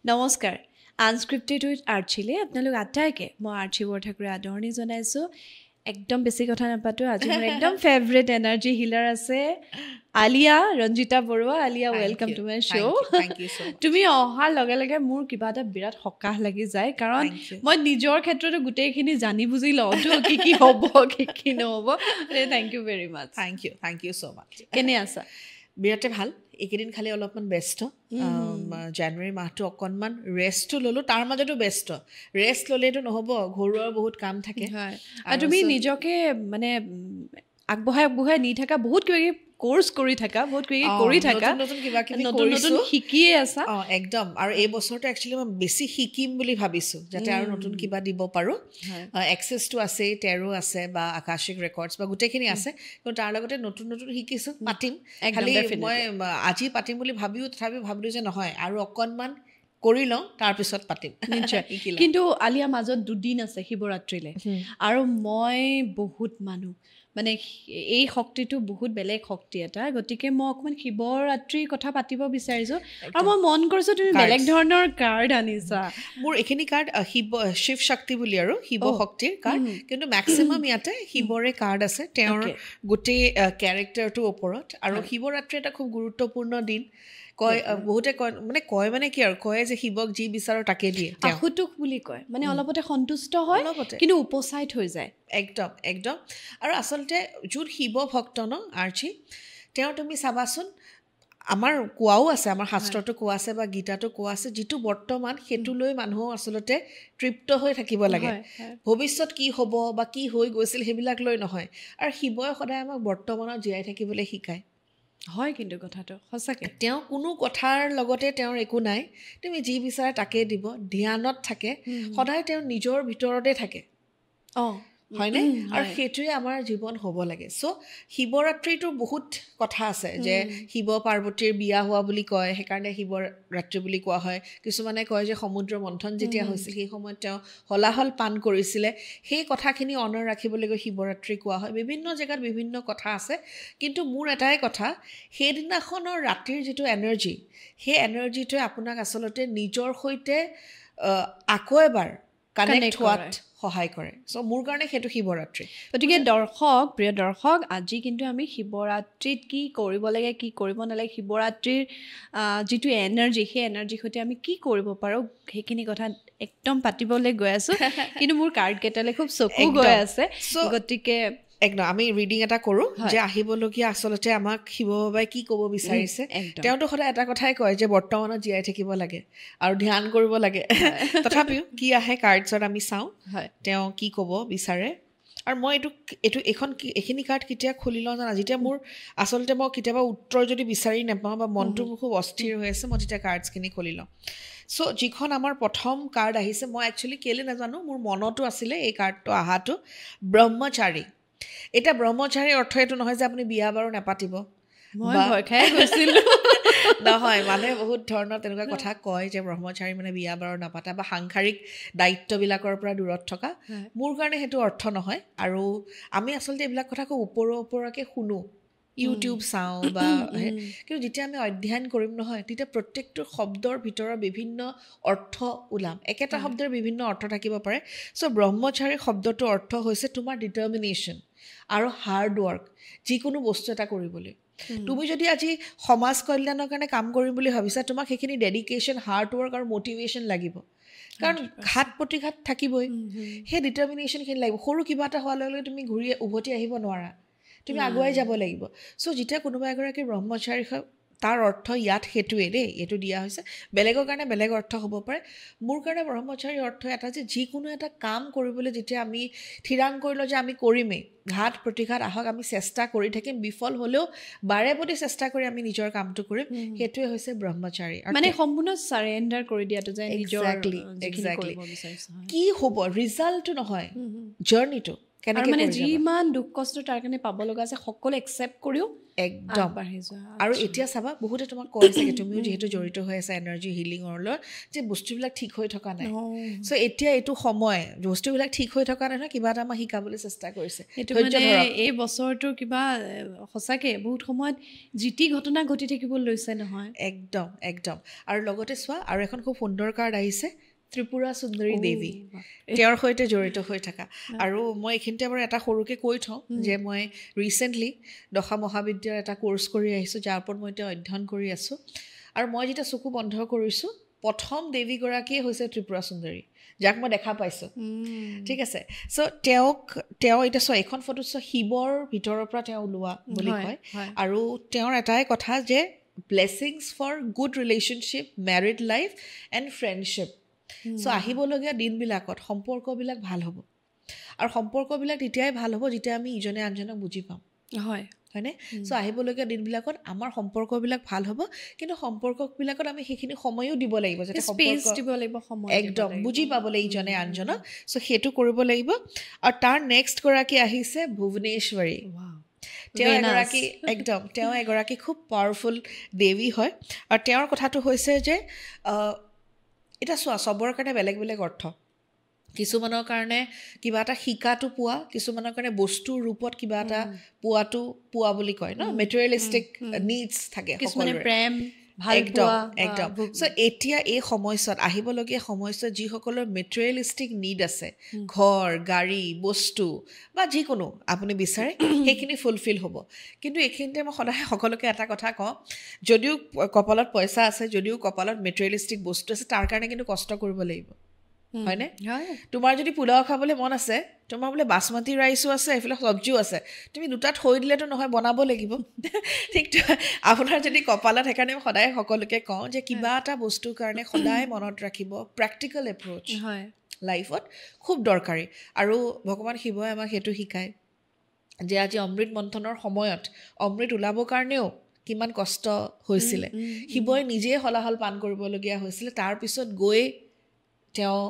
নমস্কাৰ unscripted with আৰ্চিলে আপোনালোক আটাইকে মই আৰ্চি বৰঠাকুৰে আদৰণি জনাইছোঁ একদম বেছি কথা নাপাতো আজি মোৰ একদম ফেভৰেট এনাৰ্জি হিলাৰ আছে Aliya Ranjita Baruah Aliya welcome to my show' তুমি অহাৰ লগে লগে মোৰ কিবা এটা বিৰাট সকাহ লাগি যায় কাৰণ মই নিজৰ ক্ষেত্ৰতো গোটেইখিনি জানি বুজি লওঁতো কি হ'ব কি নহ'ব thank you very much thank you so' much কেনে আছা বিৰাটে ভাল এইকেইদিন খালি অলপমান ব্যস্ত জানুৱাৰী মাহটো অকণমান ৰেষ্টটো ল'লোঁ তাৰ মাজতো ব্যস্ত ৰেষ্ট ল'লেতো নহ'ব ঘৰুৱাৰ বহুত কাম থাকে আৰু তুমি নিজকে মানে আগবঢ়াই নি থকা বহুত কিবা কোৰ্চ কৰি থাকা বহুত কিবা কৰি থাকা নতুন কিবা কিবি নতুন শিকিয়ে আছা একদম আৰু এই বছৰটো একচুৱেলি মই বেছি শিকিম বুলি ভাবিছোঁ যাতে আৰু নতুন কিবা দিব পাৰোঁ এক্সেছটো আছেই টেৰো আছে বা আকাশিক ৰেকৰ্ডছ বা গোটেইখিনি আছে কিন্তু তাৰ লগতে নতুন শিকিছোঁ পাতিম খালি মই আজি পাতিম বুলি তথাপিও ভাবিলোঁ যে নহয় আৰু অকণমান কৰি লওঁ তাৰপিছত পাতিম নিশ্চয় কিন্তু আলিয়া মাজত দুদিন আছে শিৱৰাত্ৰিলে আৰু মই বহুত মানুহ মানে এই শক্তিটো বহুত বেলেগ শক্তি এটা গতিকে মই অকণমান শিৱৰাত্ৰিৰ কথা পাতিব বিচাৰিছোঁ আৰু মই মন কৰিছোঁ তুমি বেলেগ ধৰণৰ কাৰ্ড আনিছা মোৰ এইখিনি কাৰ্ড শিৱ শক্তি বুলি আৰু শিৱ শক্তিৰ কাৰ্ড কিন্তু মেক্সিমাম ইয়াতে শিৱৰে কাৰ্ড আছে তেওঁৰ গোটেই কেৰেক্টাৰটোৰ ওপৰত আৰু শিৱৰাত্ৰি এটা খুব গুৰুত্বপূৰ্ণ দিন কয় বহুতে কয় মানে কি আৰু কয় যে শিৱক যি বিচাৰো তাকে দিয়ে আহুতোক বুলি কয় মানে অলপতে সন্তুষ্ট হয় কিন্তু উপচাইড হৈ যায় একদম আৰু আচলতে যোন শিৱ ভক্ত ন আৰ্চি তেওঁ তুমি চাবাচোন আমাৰ কোৱাও আছে আমাৰ শাস্ত্ৰটো কোৱা আছে বা গীতাটো কোৱা আছে যিটো বৰ্তমান সেইটো লৈ মানুহ আচলতে তৃপ্ত হৈ থাকিব লাগে ভৱিষ্যত কি হ'ব বা কি হৈ গৈছিল সেইবিলাক লৈ নহয় আৰু শিৱই সদায় আমাক বৰ্তমানত জীয়াই থাকিবলৈ শিকায় হয় কিন্তু কথাটো সঁচাকৈ তেওঁ কোনো কথাৰ লগতে তেওঁৰ একো নাই তুমি যি বিচাৰা তাকে দিব ধ্যানত থাকে সদায় তেওঁ নিজৰ ভিতৰতে থাকে হয়নে আৰু সেইটোৱে আমাৰ জীৱন হ'ব লাগে চ' শিৱৰাত্ৰিটো বহুত কথা আছে যে শিৱ পাৰ্বতীৰ বিয়া হোৱা বুলি কয় সেইকাৰণে শিৱৰাত্ৰি বুলি কোৱা হয় কিছুমানে কয় যে সমুদ্ৰ মন্থন যেতিয়া হৈছিল সেই সময়ত তেওঁ হলাহল পান কৰিছিলে সেই কথাখিনি অনৰ ৰাখিবলৈ গৈ শিৱৰাত্ৰি কোৱা হয় বিভিন্ন জেগাত বিভিন্ন কথা আছে কিন্তু মোৰ এটাই কথা সেইদিনাখনৰ ৰাতিৰ যিটো এনাৰ্জি সেই এনাৰ্জিটোৱে আপোনাক আচলতে নিজৰ সৈতে আকৌ এবাৰ কানেক্ট হোৱাত সহায় কৰে চ' মোৰ কাৰণে সেইটো শিৱৰাত্ৰি গতিকে প্ৰিয় দৰ্শক আজি কিন্তু আমি শিৱৰাত্ৰিত কি কৰিব লাগে কি কৰিব নালাগে শিৱৰাত্ৰিৰ যিটো এনাৰ্জি সেই এনাৰ্জিৰ সৈতে আমি কি কৰিব পাৰোঁ সেইখিনি কথা একদম পাতিবলৈ গৈ আছোঁ কিন্তু মোৰ কাৰ্ডকেইটালৈ খুব চকু গৈ আছে গতিকে একদম আমি ৰিডিং এটা কৰোঁ যে আহিবলগীয়া আচলতে আমাক শিৱ বাবাই কি ক'ব বিচাৰিছে তেওঁতো সদায় এটা কথাই কয় যে বৰ্তমানত জীয়াই থাকিব লাগে আৰু ধ্যান কৰিব লাগে তথাপিও কি আহে কাৰ্ডছত আমি চাওঁ তেওঁ কি ক'ব বিচাৰে আৰু মই এইখিনি কাৰ্ড কেতিয়া খুলি লওঁ জানা যেতিয়া মোৰ আচলতে মই কেতিয়াবা উত্তৰ যদি বিচাৰি নাপাওঁ বা মনটো মোৰ খুব অস্থিৰ হৈ আছে মই তেতিয়া কাৰ্ডছখিনি খুলি লওঁ চ' যিখন আমাৰ প্ৰথম কাৰ্ড আহিছে মই একচুৱেলি কেলৈ নাজানো মোৰ মনতো আছিলে এই কাৰ্ডটো অহাটো ব্ৰহ্মচাৰী এতিয়া ব্ৰহ্মচাৰীৰ অৰ্থ এইটো নহয় যে আপুনি বিয়া বাৰু নাপাতিব নহয় মানুহে বহুত ধৰণৰ তেনেকুৱা কথা কয় যে ব্ৰহ্মচাৰী মানে বিয়া বাৰু নাপাতা বা সাংসাৰিক দায়িত্ববিলাকৰ পৰা দূৰত থকা মোৰ কাৰণে সেইটো অৰ্থ নহয় আৰু আমি আচলতে এইবিলাক কথা খুব ওপৰকে শুনো ইউটিউব চাওঁ বা কিন্তু যেতিয়া আমি অধ্যয়ন কৰিম নহয় তেতিয়া প্ৰত্যেকটো শব্দৰ ভিতৰৰ বিভিন্ন অৰ্থ ওলাম একেটা শব্দৰ বিভিন্ন অৰ্থ থাকিব পাৰে চ' ব্ৰহ্মচাৰী শব্দটোৰ অৰ্থ হৈছে তোমাৰ ডিটাৰমিনেশ্যন আৰু হাৰ্ড ৱৰ্ক যিকোনো বস্তু এটা কৰিবলৈ তুমি যদি আজি সমাজ কল্যাণৰ কাৰণে কাম কৰিম বুলি ভাবিছা তোমাক সেইখিনি ডেডিকেশ্যন হাৰ্ড ৱৰ্ক আৰু মটিভেশ্যন লাগিব কাৰণ ঘাত প্ৰতিঘাত থাকিবই সেই ডিটাৰমিনেশ্যনখিনি লাগিব সৰু কিবা এটা হোৱাৰ লগে লগে তুমি উভতি আহিব নোৱাৰা তুমি আগুৱাই যাব লাগিব চ' যেতিয়া কোনোবা এগৰাকী ব্ৰহ্মচাৰী হয় তাৰ অৰ্থ ইয়াত সেইটোৱে দেই এইটো দিয়া হৈছে বেলেগৰ কাৰণে বেলেগ অৰ্থ হ'ব পাৰে মোৰ কাৰণে ব্ৰহ্মচাৰীৰ অৰ্থ এটা যে যিকোনো এটা কাম কৰিবলৈ যেতিয়া আমি থিৰাং কৰি লওঁ যে আমি কৰিমেই ঘাত প্ৰতিঘাত আহক আমি চেষ্টা কৰি থাকিম বিফল হ'লেও বাৰে প্ৰতি চেষ্টা কৰি আমি নিজৰ কামটো কৰিম সেইটোৱে হৈছে ব্ৰহ্মচাৰী মানে সম্পূৰ্ণ চাৰেণ্ডাৰ কৰি দিয়াটো যে নিজৰ কি হ'ব ৰিজাল্টটো নহয় জাৰ্ণিটো কেনেকৈ মানে কৰি যাবা যিমান দুখ কষ্ট তাৰ কাৰণে পাব লগা আছে সকলো একচেপ্ট কৰিও একদম আগবাঢ়ি যোৱা আৰু এতিয়া চাবা বহুতে তোমাক কৈ চাগে তুমিও যিহেতু জড়িত হৈ আছা এনাৰ্জি হিলিঙৰ লগত যে বস্তুবিলাক ঠিক হৈ থকা নাই চ' এতিয়া এইটো সময় বস্তুবিলাক ঠিক হৈ থকা নাই নহয় কিবা এটা আমাক শিকাবলৈ চেষ্টা কৰিছে এইটো ধৈৰ্য মানে ধৰক এই বছৰটোৰ কিবা সঁচাকে বহুত সময়ত যি টি ঘটনা ঘটি থাকিব লৈছে নহয় একদম একদম আৰু লগতে চোৱা আৰু এখন খুব সুন্দৰ কাৰ্ড আহিছে ত্ৰিপুৰা সুন্দৰী দেৱী তেওঁৰ সৈতে জড়িত হৈ থকা আৰু মই এইখিনিতে বাৰু এটা সৰুকৈ কৈ থওঁ যে মই ৰিচেণ্টলি দশা মহাবিদ্যালয়ৰ এটা কোৰ্চ কৰি আহিছোঁ যাৰ ওপৰত মই এতিয়া অধ্যয়ন কৰি আছোঁ আৰু মই যেতিয়া চকু বন্ধ কৰিছোঁ প্ৰথম দেৱীগৰাকীয়ে হৈছে ত্ৰিপুৰা সুন্দৰী যাক মই দেখা পাইছোঁ ঠিক আছে চ' তেওঁ এতিয়া চোৱা এইখন ফটোত চোৱা শিৱৰ ভিতৰৰ পৰা তেওঁ ওলোৱা বুলি কয় আৰু তেওঁৰ এটাই কথা যে blessings for good relationship married life and friendship so' আহিবলগীয়া দিনবিলাকত সম্পৰ্কবিলাক ভাল হ'ব আৰু সম্পৰ্কবিলাক তেতিয়াই ভাল হ'ব যেতিয়া আমি ইজনে আনজনক বুজি পাম হয়নে চ' আহিবলগীয়া দিনবিলাকত আমাৰ সম্পৰ্কবিলাক ভাল হ'ব কিন্তু সম্পৰ্কবিলাকত আমি সেইখিনি সময়ো দিব লাগিব যাতে একদম বুজি পাবলৈ ইজনে আনজনক চ' সেইটো কৰিব লাগিব আৰু তাৰ নেক্সট গৰাকী আহিছে ভুৱনেশ্বৰী তেওঁ এগৰাকী খুব পাৱাৰফুল দেৱী হয় আৰু তেওঁৰ কথাটো হৈছে যে এতিয়া চোৱা চবৰ কাৰণে বেলেগ বেলেগ অৰ্থ কিছুমানৰ কাৰণে কিবা এটা শিকাটো পোৱা কিছুমানৰ কাৰণে বস্তুৰ ৰূপত কিবা এটা পোৱা বুলি কয় ন মেটেৰিয়েলিষ্টিক নিডছ থাকে প্ৰেম একদম চ' এতিয়া এই সময়ছোৱাত আহিবলগীয়া সময়ছোৱাত যিসকলৰ মেটেৰিয়েলিষ্টিক নিড আছে ঘৰ গাড়ী বস্তু বা যিকোনো আপুনি বিচাৰে সেইখিনি ফুলফিল হ'ব কিন্তু এইখিনিতে মই সদায় সকলোকে এটা কথা কওঁ যদিও কপালত পইচা আছে যদিও কপালত মেটেৰিয়েলিষ্টিক বস্তু আছে তাৰ কাৰণে কিন্তু কষ্ট কৰিব লাগিব হয়নে তোমাৰ যদি পোলাও খাবলৈ মন আছে তোমাৰ বোলে বাসমতি ৰাইচো আছে এইফালে চব্জিও আছে তুমি দুটা থৈ দিলেতো নহয় বনাব লাগিব ঠিক আপোনাৰ যদি কপালত সেইকাৰণে মই সদায় সকলোকে কওঁ যে কিবা এটা বস্তুৰ কাৰণে সদায় মনত ৰাখিব প্ৰেক্টিকেল এপ্ৰ'চ লাইফত খুব দৰকাৰী আৰু ভগৱান শিৱই আমাক সেইটো শিকায় যে আজি অমৃত মন্থনৰ সময়ত অমৃত ওলাবৰ কাৰণেও কিমান কষ্ট হৈছিলে শিৱই নিজেই হলাহল পান কৰিবলগীয়া হৈছিলে তাৰপিছত গৈ তেওঁ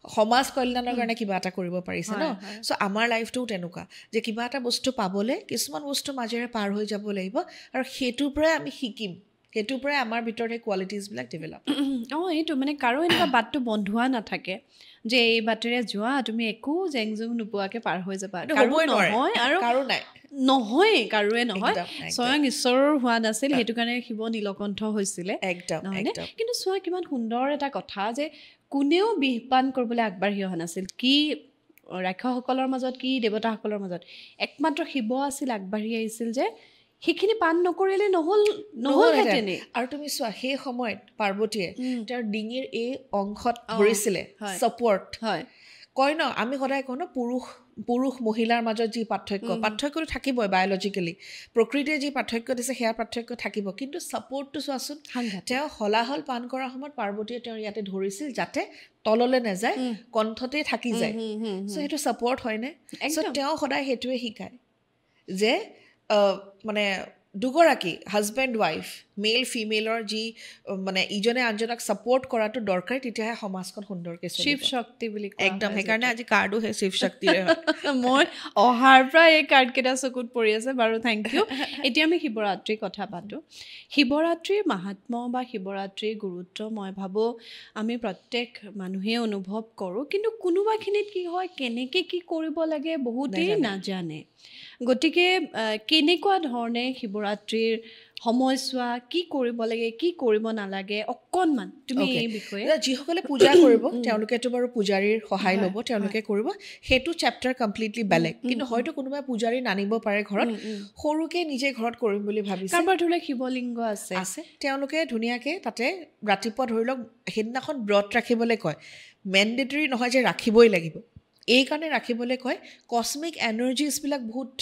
সমাজ কল্যাণৰ কাৰণে কিবা এটা কৰিব পাৰিছে ন চ' আমাৰ লাইফটোও তেনেকুৱা যে কিবা এটা বস্তু পাবলৈ কিছুমান বস্তু মাজেৰে পাৰ হৈ যাব লাগিব আৰু সেইটোৰ পৰাই আমি শিকিম সেইটোৰ পৰাই আমাৰ ভিতৰত সেই কোৱালিটিজবিলাক ডেভেলপ এইটো মানে কাৰো এনেকুৱা বাটটো বন্ধোৱা নাথাকে যে এই বাটেৰে যোৱা তুমি একো জেংজুং নোপোৱাকৈ পাৰ হৈ যাবা নহয় আৰু নহয় কাৰোৱে নহয় স্বয়ং ঈশ্বৰৰ হোৱা নাছিল সেইটো কাৰণে শিৱ নীলকণ্ঠ হৈছিলে নহয়নে কিন্তু চোৱা কিমান সুন্দৰ এটা কথা যে কোনেও বিহপান কৰিবলৈ আগবাঢ়ি অহা নাছিল কি ৰাক্ষসকলৰ মাজত কি দেৱতাসকলৰ মাজত একমাত্ৰ শিৱ আছিল আগবাঢ়ি আহিছিল যে সেইখিনি পান নকৰিলে নহ'লহেঁতেন আৰু তুমি চোৱা সেই সময়ত পাৰ্বতীয়ে তেওঁৰ ডিঙিৰ এই অংশত ধৰিছিলে ছাপৰ্ট কয় ন আমি সদায় কওঁ ন পুৰুষ মহিলাৰ মাজত যি পাৰ্থক্যটো থাকিবই বায়'লজিকেলি প্ৰকৃতিয়ে যি পাৰ্থক্য দিছে সেয়া পাৰ্থক্য থাকিব কিন্তু ছাপৰ্টটো চোৱাচোন তেওঁ হলাহল পান কৰাৰ সময়ত পাৰ্বতীয়ে তেওঁৰ ইয়াতে ধৰিছিল যাতে তললৈ নাযায় কণ্ঠতে থাকি যায় চ' সেইটো ছাপৰ্ট হয়নে চ' তেওঁ সদায় সেইটোৱে শিকায় যে মানে দুগৰাকী হাজবেণ্ড ৱাইফ মেইল ফিমেইলৰ যি মানে ইজনে আনজনক ছাপৰ্ট কৰাটো দৰকাৰী তেতিয়াহে সমাজখন সুন্দৰকৈ শিৱ শক্তি বুলি একদম সেইকাৰণে আজি কাৰ্ডো সেই শিৱ শক্তিৰে মই অহাৰ পৰা এই কাৰ্ডকেইটা চকুত পৰি আছে বাৰু থেংক ইউ এতিয়া আমি শিৱৰাত্ৰিৰ কথা পাতোঁ শিৱৰাত্ৰিৰ মাহাত্ম্য বা শিৱৰাত্ৰিৰ গুৰুত্ব মই ভাবোঁ আমি প্ৰত্যেক মানুহে অনুভৱ কৰোঁ কিন্তু কোনোবাখিনিত কি হয় কেনেকৈ কি কৰিব লাগে বহুতেই নাজানে গতিকে কেনেকুৱা ধৰণে শিৱৰাত্ৰিৰ সময়ছোৱা কি কৰিব লাগে কি কৰিব নালাগে অকণমান তুমি এই বিষয়ে যিসকলে পূজা কৰিব তেওঁলোকেতো বাৰু পূজাৰীৰ সহায় ল'ব তেওঁলোকে কৰিব সেইটো চেপ্টাৰ কমপ্লিটলি বেলেগ কিন্তু হয়তো কোনোবাই পূজাৰী নানিব পাৰে ঘৰত সৰুকৈ নিজে ঘৰত কৰিম বুলি ভাবিছে কাৰোবাৰ ধৰি লওক শিৱলিংগ আছে তেওঁলোকে ধুনীয়াকৈ তাতে ৰাতিপুৱা ধৰি লওক সেইদিনাখন ব্ৰত ৰাখিবলৈ কয় মেণ্ডেটৰী নহয় যে ৰাখিবই লাগিব এই কাৰণে ৰাখিবলৈ কয় কছমিক এনাৰ্জিজবিলাক বহুত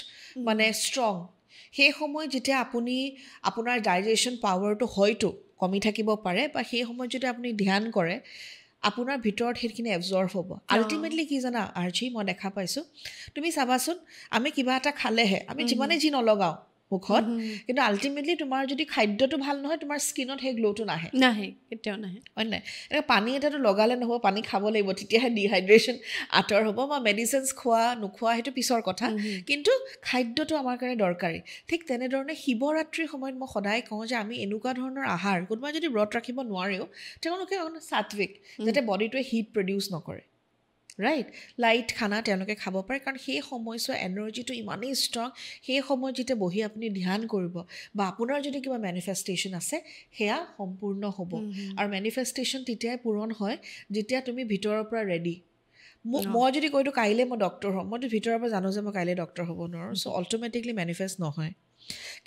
মানে ষ্ট্ৰং সেই সময়ত যেতিয়া আপুনি আপোনাৰ ডাইজেশ্যন পাৱাৰটো হয়তো কমি থাকিব পাৰে বা সেই সময়ত যদি আপুনি ধ্যান কৰে আপোনাৰ ভিতৰত সেইখিনি এবজৰ্ভ হ'ব আল্টিমেটলি কি জানা আৰ্জি মই দেখা পাইছোঁ তুমি চাবাচোন আমি কিবা এটা খালেহে আমি যিমানে যি নলগাওঁ মুখত কিন্তু আল্টিমেটলি তোমাৰ যদি খাদ্যটো ভাল নহয় তোমাৰ স্কিনত সেই গ্ল'টো নাহে কেতিয়াও নাহে হয় নাই এনেকৈ পানী এটাতো লগালে নহ'ব পানী খাব লাগিব তেতিয়াহে ডিহাইড্ৰেশ্যন আঁতৰ হ'ব বা মেডিচিনছ খোৱা নোখোৱা সেইটো পিছৰ কথা কিন্তু খাদ্যটো আমাৰ কাৰণে দৰকাৰী ঠিক তেনেধৰণে শিৱৰাত্ৰিৰ সময়ত মই সদায় কওঁ যে আমি এনেকুৱা ধৰণৰ আহাৰ কোনোবাই যদি ব্ৰত ৰাখিব নোৱাৰেও তেওঁলোকে সাত্বিক যাতে বডিটোৱে হিট প্ৰডিউচ নকৰে ৰাইট লাইট খানা তেওঁলোকে খাব পাৰে কাৰণ সেই সময়ছোৱা এনাৰ্জিটো ইমানেই ষ্ট্ৰং সেই সময়ত যেতিয়া বহি আপুনি ধ্যান কৰিব বা আপোনাৰ যদি কিবা মেনিফেষ্টেশ্যন আছে সেয়া সম্পূৰ্ণ হ'ব আৰু মেনিফেষ্টেশ্যন তেতিয়াই পূৰণ হয় যেতিয়া তুমি ভিতৰৰ পৰা ৰেডি মই যদি কৈতো কাইলৈ মই ডক্টৰ হ'ম মইতো ভিতৰৰ পৰা জানো যে মই কাইলৈ ডক্টৰ হ'ব নোৱাৰোঁ চ' অল্টিমেটিকলি মেনিফেষ্ট নহয়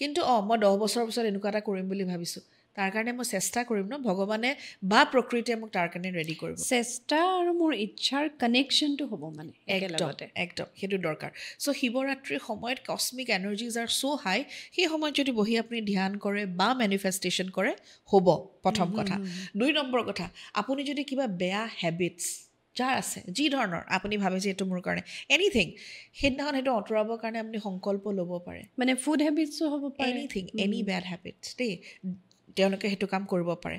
কিন্তু মই 10 বছৰৰ পিছত এনেকুৱা এটা কৰিম বুলি ভাবিছোঁ তাৰ কাৰণে মই চেষ্টা কৰিম ন ভগৱানে বা প্ৰকৃতিয়ে মোক তাৰ কাৰণে ৰেডি কৰিব চেষ্টা আৰু মোৰ ইচ্ছাৰ কানেকশ্যনটো হ'ব মানে একদম সেইটো দৰকাৰ চ' শিৱৰাত্ৰিৰ সময়ত কস্মিক এনাৰ্জিজ আৰ চ' হাই সেই সময়ত যদি বহি আপুনি ধ্যান কৰে বা মেনিফেষ্টেশ্যন কৰে হ'ব প্ৰথম কথা 2 নম্বৰ কথা আপুনি যদি কিবা বেয়া হেবিটছ যাৰ আছে যি ধৰণৰ আপুনি ভাবে যে এইটো মোৰ কাৰণে এনিথিং সেইদিনাখন সেইটো আঁতৰাবৰ কাৰণে আপুনি সংকল্প ল'ব পাৰে মানে ফুড হেবিটছো হ'ব পাৰে এনিথিং এনি বেড হেবিটছ দেই তেওঁলোকে সেইটো কাম কৰিব পাৰে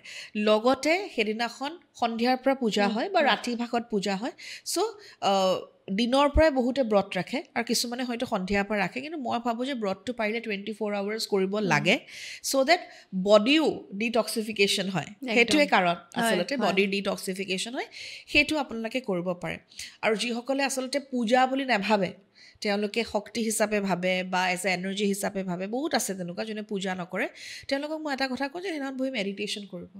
লগতে সেইদিনাখন সন্ধিয়াৰ পৰা পূজা হয় বা ৰাতি ভাগত পূজা হয় চ' দিনৰ পৰাই বহুতে ব্ৰত ৰাখে আৰু কিছুমানে হয়তো সন্ধিয়াৰ পৰা ৰাখে কিন্তু মই ভাবোঁ যে ব্ৰতটো পাৰিলে 24 আৱাৰ্ছ কৰিব লাগে চ' ডেট বডিও ডিটক্সিফিকেশ্যন হয় সেইটোৱে কাৰণ আচলতে বডিৰ ডিটক্সিফিকেশ্যন হয় সেইটো আপোনালোকে কৰিব পাৰে আৰু যিসকলে আচলতে পূজা বুলি নাভাবে তেওঁলোকে শক্তি হিচাপে ভাবে বা এজ এ এনাৰ্জি হিচাপে ভাবে বহুত আছে তেনেকুৱা যোনে পূজা নকৰে তেওঁলোকক মই এটা কথা কওঁ যে সেইদিনাখন বহি মেডিটেশ্যন কৰিব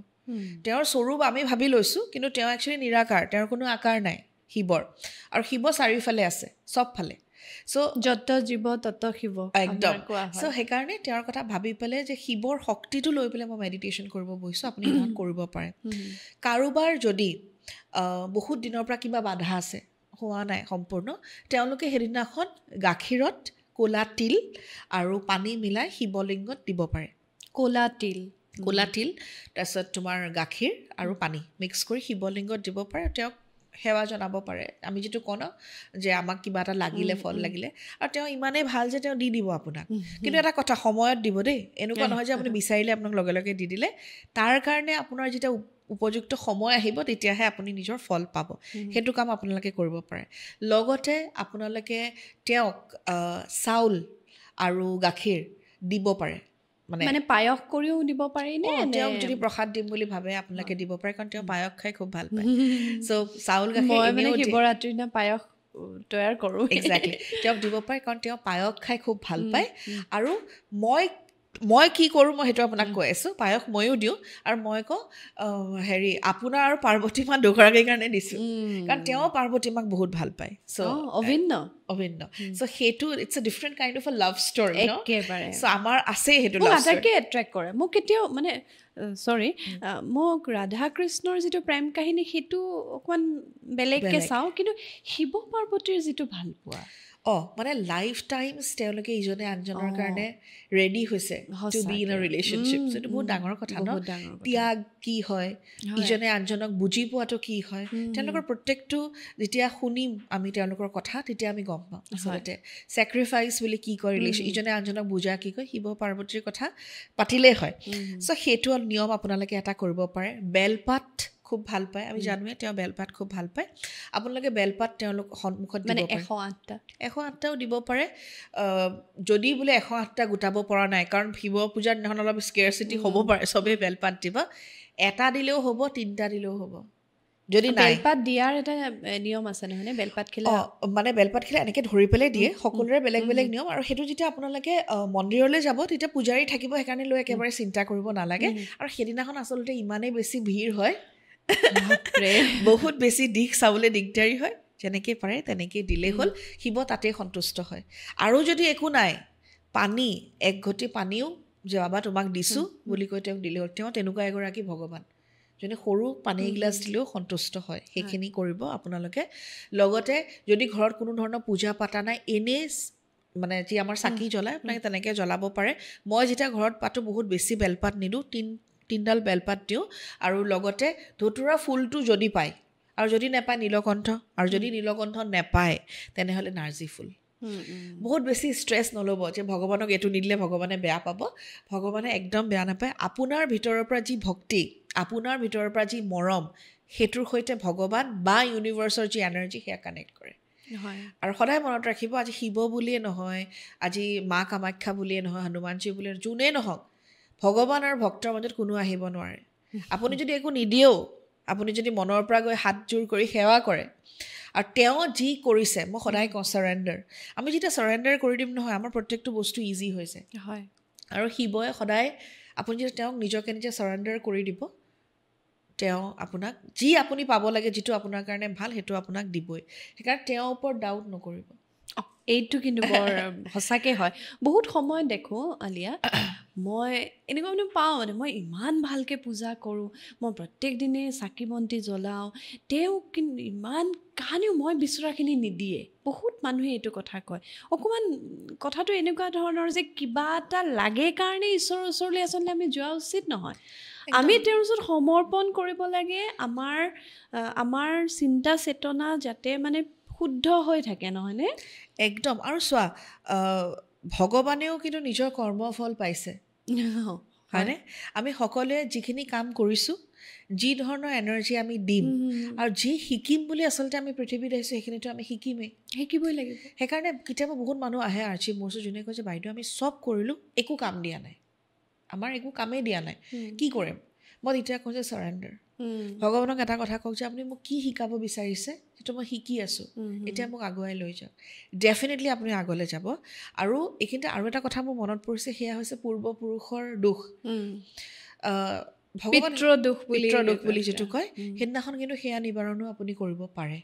তেওঁৰ স্বৰূপ আমি ভাবি লৈছোঁ কিন্তু তেওঁ একচুৱেলি নিৰাকাৰ তেওঁৰ কোনো আকাৰ নাই শিৱৰ আৰু শিৱ চাৰিওফালে আছে চবফালে চ' যত জীৱ তত শিৱ একদম চ' সেইকাৰণে তেওঁৰ কথা ভাবি পেলাই যে শিৱৰ শক্তিটো লৈ পেলাই মই মেডিটেশ্যন কৰিব বহিছোঁ আপুনি সেইদিনাখন কৰিব পাৰে কাৰোবাৰ যদি বহুত দিনৰ পৰা কিবা বাধা আছে হোৱা নাই সম্পূৰ্ণ তেওঁলোকে সেইদিনাখন গাখীৰত ক'লা তিল আৰু পানী মিলাই শিৱলিংগত দিব পাৰে ক'লা তিল তাৰপিছত তোমাৰ গাখীৰ আৰু পানী মিক্স কৰি শিৱলিংগত দিব পাৰে তেওঁক সেৱা জনাব পাৰে আমি যিটো কওঁ ন যে আমাক কিবা এটা লাগিলে ফল লাগিলে আৰু তেওঁ ইমানেই ভাল যে তেওঁ দি দিব আপোনাক কিন্তু এটা কথা সময়ত দিব দেই এনেকুৱা নহয় যে আপুনি বিচাৰিলে আপোনাক লগে লগে দি দিলে তাৰ কাৰণে আপোনাৰ যেতিয়া উপযুক্ত সময় আহিব তেতিয়াহে আপুনি নিজৰ ফল পাব সেইটো কাম আপোনালোকে কৰিব পাৰে লগতে আপোনালোকে তেওঁক চাউল আৰু গাখীৰ দিব পাৰে মানে পায়স কৰিও দিব পাৰি নে তেওঁক যদি প্ৰসাদ দিম বুলি ভাবে আপোনালোকে দিব পাৰে কাৰণ তেওঁ পায়স খাই খুব ভাল পায় চ' চাউল গাখীৰ মই মানে শিৱৰাত্ৰিৰ দিনা পায়স তৈয়াৰ কৰোঁ একজেক্টলি তেওঁক দিব পাৰে কাৰণ তেওঁ পায়স খাই খুব ভাল পায় আৰু মই কি কৰোঁ মই সেইটো আপোনাক কৈ আছোঁ পায়স ময়ো দিওঁ আৰু মই কওঁ হেৰি আপোনাৰ আৰু পাৰ্বতী মা দুগৰাকীৰ কাৰণে দিছোঁ কাৰণ তেওঁ পাৰ্বতী মাক বহুত ভাল পায় চ' অভিন্ন চ' সেইটো it's a different kind of a love story একেবাৰে চ' আমাৰ আছে সেইটো মোক আটাইতকৈ এট্ৰেক্ট কৰে মোক কেতিয়াও মানে মোক ৰাধা কৃষ্ণৰ যিটো প্ৰেম কাহিনী সেইটো অকণমান বেলেগকৈ চাওঁ কিন্তু শিৱ পাৰ্বতীৰ যিটো ভাল পোৱা মানে লাইফ টাইমছ তেওঁলোকে ইজনে আনজনৰ কাৰণে ৰেডি হৈছে to be in a relationship এইটো বহুত ডাঙৰ কথা ন ত্যাগ কি হয় ইজনে আনজনক বুজি পোৱাটো কি হয় তেওঁলোকৰ প্ৰত্যেকটো যেতিয়া শুনিম আমি তেওঁলোকৰ কথা তেতিয়া আমি গম পাওঁ আচলতে ছেক্ৰিফাইচ বুলি কি কয় ৰিলেশ্যন ইজনে আনজনক বুজা কি কয় শিৱ পাৰ্বতীৰ কথা পাতিলেই হয় চ' সেইটো নিয়ম আপোনালোকে এটা কৰিব পাৰে বেলপাত খুব ভাল পায় আমি জানোৱে তেওঁ বেলপাত খুব ভাল পায় আপোনালোকে বেলপাত তেওঁলোক সন্মুখত দিব পাৰে 108টাও দিব পাৰে যদি বোলে 108টা গোটাব পৰা নাই কাৰণ শিৱ পূজাৰ দিনাখন অলপ স্কেৰচিটি হ'ব পাৰে চবেই বেলপাত দিব এটা দিলেও হ'ব 3টা দিলেও হ'ব যদি নাই বেলপাত দিয়াৰ এটা নিয়ম আছে নহয়নে বেলপাত খেলে মানে বেলপাত খেলে এনেকৈ ধৰি পেলাই দিয়ে সকলোৰে বেলেগ বেলেগ নিয়ম আৰু সেইটো যেতিয়া আপোনালোকে মন্দিৰলৈ যাব তেতিয়া পূজাৰী থাকিব সেইকাৰণে লৈ একেবাৰে চিন্তা কৰিব নালাগে আৰু সেইদিনাখন আচলতে ইমানেই বেছি ভিৰ হয় বহুত বেছি দিশ চাবলৈ দিগদাৰী হয় যেনেকৈ পাৰে তেনেকৈ দিলেই হ'ল শিৱ তাতেই সন্তুষ্ট হয় আৰু যদি একো নাই পানী এক ঘটি পানীও যে বাবা তোমাক দিছোঁ বুলি কৈ তেওঁক দিলে হ'ল তেওঁ তেনেকুৱা এগৰাকী ভগৱান যোনে সৰু পানী এগিলাচ দিলেও সন্তুষ্ট হয় সেইখিনি কৰিব আপোনালোকে লগতে যদি ঘৰত কোনো ধৰণৰ পূজা পাতা নাই এনেই মানে যি আমাৰ চাকি জ্বলায় আপোনালোকে তেনেকৈ জ্বলাব পাৰে মই যেতিয়া ঘৰত পাতোঁ বহুত বেছি বেলপাত নিদিওঁ 3ডাল বেলপাত দিওঁ আৰু লগতে ধতুৰা ফুলটো যদি পায় আৰু যদি নেপায় নীলকণ্ঠ আৰু যদি নীলকণ্ঠ নেপায় তেনেহ'লে নাৰ্জী ফুল বহুত বেছি ষ্ট্ৰেছ নল'ব যে ভগৱানক এইটো নিদিলে ভগৱানে বেয়া পাব ভগৱানে একদম বেয়া নাপায় আপোনাৰ ভিতৰৰ পৰা যি ভক্তি আপোনাৰ ভিতৰৰ পৰা যি মৰম সেইটোৰ সৈতে ভগৱান বা ইউনিভাৰ্চৰ যি এনাৰ্জি সেয়া কানেক্ট কৰে আৰু সদায় মনত ৰাখিব আজি শিৱ বুলিয়ে নহয় আজি মা কামাখ্যা বুলিয়ে নহয় হনুমানজী বুলিয়ে যোনেই নহওক ভগৱান আৰু ভক্তৰ মাজত কোনো আহিব নোৱাৰে আপুনি যদি একো নিদিয়েও আপুনি যদি মনৰ পৰা গৈ হাতজোৰ কৰি সেৱা কৰে আৰু তেওঁ যি কৰিছে মই সদায় কওঁ চাৰেণ্ডাৰ আমি যেতিয়া চাৰেণ্ডাৰ কৰি দিম নহয় আমাৰ প্ৰত্যেকটো বস্তু ইজি হৈছে আৰু শিৱই সদায় আপুনি যেতিয়া তেওঁক নিজকে নিজে চাৰেণ্ডাৰ কৰি দিব তেওঁ আপোনাক যি আপুনি পাব লাগে যিটো আপোনাৰ কাৰণে ভাল সেইটো আপোনাক দিবই সেইকাৰণে তেওঁৰ ওপৰত ডাউট নকৰিব এইটো কিন্তু বৰ সঁচাকৈ হয় বহুত সময়ত দেখোঁ আলিয়া মই এনেকুৱা মানে পাওঁ মানে মই ইমান ভালকৈ পূজা কৰোঁ মই প্ৰত্যেক দিনে চাকি বন্তি জ্বলাওঁ তেওঁ কিন্তু ইমান কাৰণেও মই বিচৰাখিনি নিদিয়ে বহুত মানুহে এইটো কথা কয় অকণমান কথাটো এনেকুৱা ধৰণৰ যে কিবা এটা লাগে কাৰণে ঈশ্বৰৰ ওচৰলৈ আচলতে আমি যোৱা উচিত নহয় আমি তেওঁৰ ওচৰত সমৰ্পণ কৰিব লাগে আমাৰ চিন্তা চেতনা যাতে মানে শুদ্ধ হৈ থাকে নহয়নে একদম আৰু চোৱা ভগৱানেও কিন্তু নিজৰ কৰ্মফল পাইছে হয়নে আমি সকলোৱে যিখিনি কাম কৰিছোঁ যি ধৰণৰ এনাৰ্জি আমি দিম আৰু যি শিকিম বুলি আচলতে আমি পৃথিৱীত আহিছোঁ সেইখিনিতো আমি শিকিবই লাগিব সেইকাৰণে কেতিয়াবা বহুত মানুহ আহে আৰ্চি মোৰ ওচৰত যোনে কয় যে বাইদেউ আমি চব কৰিলোঁ একো কাম দিয়া নাই আমাৰ একো কামেই দিয়া নাই কি কৰিম মই তেতিয়া কওঁ যে চাৰেণ্ডাৰ ভগৱানক এটা কথা কওক যে আপুনি মোক কি শিকাব বিচাৰিছে সেইটো মই শিকি আছোঁ এতিয়া মোক আগুৱাই লৈ যাওক ডেফিনেটলি আপুনি আগলৈ যাব আৰু এইখিনিতে আৰু এটা কথা মোৰ মনত পৰিছে সেয়া হৈছে পূৰ্বপুৰুষৰ দুখ পিতৃ দুখ বুলি যিটো কয় সেইদিনাখন কিন্তু সেয়া নিবাৰণো আপুনি কৰিব পাৰে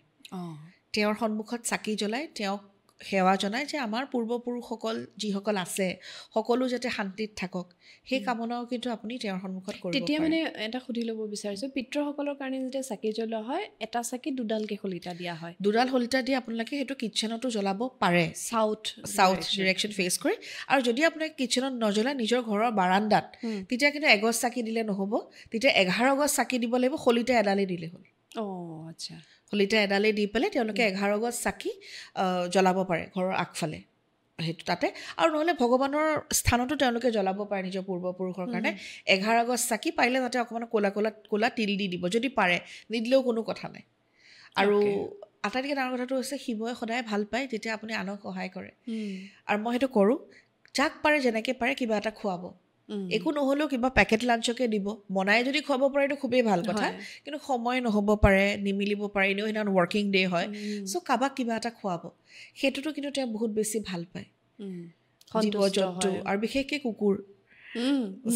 তেওঁৰ সন্মুখত চাকি জ্বলাই তেওঁক সেৱা জনাই যে আমাৰ পূৰ্বপুৰুষসকল যিসকল আছে সকলো যাতে শান্তিত থাকক সেই কামনাও কিন্তু আপুনি তেওঁৰ সন্মুখত কৰিব পাৰে তেতিয়া মানে এটা সুধি ল'ব বিচাৰিছোঁ পিতৃসকলৰ কাৰণে যেতিয়া চাকি জ্বলোৱা হয় এটা চাকি দুডালকৈ শলিতা দিয়া হয় দুডাল শলিতা দি আপোনালোকে সেইটো কিটচেনতো জ্বলাব পাৰে চাউথ ডিৰেকশ্যন ফেচ কৰি আৰু যদি আপোনাক কিটচেনত নজ্বলাই নিজৰ ঘৰৰ বাৰান্দাত তেতিয়া কিন্তু এগছ চাকি দিলে নহ'ব তেতিয়া 11 গছ চাকি দিব লাগিব শলিতা এডালেই দিলে হ'ল আচ্ছা শলিতা এডালেই দি পেলাই তেওঁলোকে 11 গছ চাকি জ্বলাব পাৰে ঘৰৰ আগফালে সেইটো তাতে আৰু নহ'লে ভগৱানৰ স্থানতো তেওঁলোকে জ্বলাব পাৰে নিজৰ পূৰ্বপুৰুষৰ কাৰণে 11 গছ চাকি পাৰিলে তাতে অকণমান ক'লা তিল দি দিব যদি পাৰে নিদিলেও কোনো কথা নাই আৰু আটাইতকৈ ডাঙৰ কথাটো হৈছে শিৱই সদায় ভাল পায় যেতিয়া আপুনি আনক সহায় কৰে আৰু মই সেইটো কৰোঁ যাক পাৰে যেনেকৈ পাৰে কিবা এটা খুৱাব একো নহ'লেও কিবা পেকেট লাঞ্চকে দিব বনাই যদি খুৱাব পাৰে এইটো খুবেই ভাল কথা কিন্তু সময় নহ'ব পাৰে নিমিলিব পাৰে এনেও সেইদিনাখন ৱৰ্কিং ডে হয় চ' কাৰোবাক কিবা এটা খুৱাব সেইটোতো কিন্তু তেওঁ বহুত বেছি ভাল পায় জীৱ জন্তু আৰু বিশেষকৈ কুকুৰ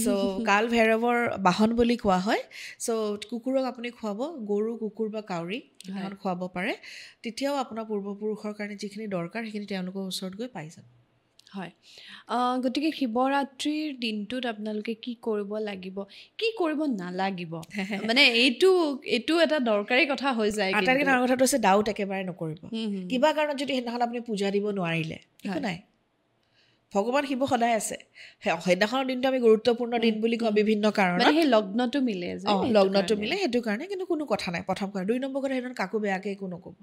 চ' কাল ভৈৰৱৰ বাহন বুলি কোৱা হয় চ' কুকুৰক আপুনি খুৱাব গৰু কুকুৰ বা কাউৰী সেইখন খুৱাব পাৰে তেতিয়াও আপোনাৰ পূৰ্বপুৰুষৰ কাৰণে যিখিনি দৰকাৰ সেইখিনি তেওঁলোকৰ ওচৰত গৈ পাই যাব হয় গতিকে শিৱৰাত্ৰিৰ দিনটোত আপোনালোকে কি কৰিব লাগিব কি কৰিব নালাগিব মানে এইটো এটা দৰকাৰী কথা হৈ যায় আটাইতকৈ ডাঙৰ কথাটো হৈছে ডাউট একেবাৰে নকৰিব কিবা কাৰণত যদি সেইদিনাখন আপুনি পূজা দিব নোৱাৰিলে একো নাই ভগৱান শিৱ সদায় আছে সেইদিনাখনৰ দিনটো আমি গুৰুত্বপূৰ্ণ দিন বুলি কওঁ বিভিন্ন কাৰণত সেই লগ্নটো মিলে লগ্নটো মিলে সেইটো কাৰণে কিন্তু কোনো কথা নাই প্ৰথম কথা 2 নম্বৰ কথা সেইদিনাখন কাকো বেয়াকৈ একো নক'ব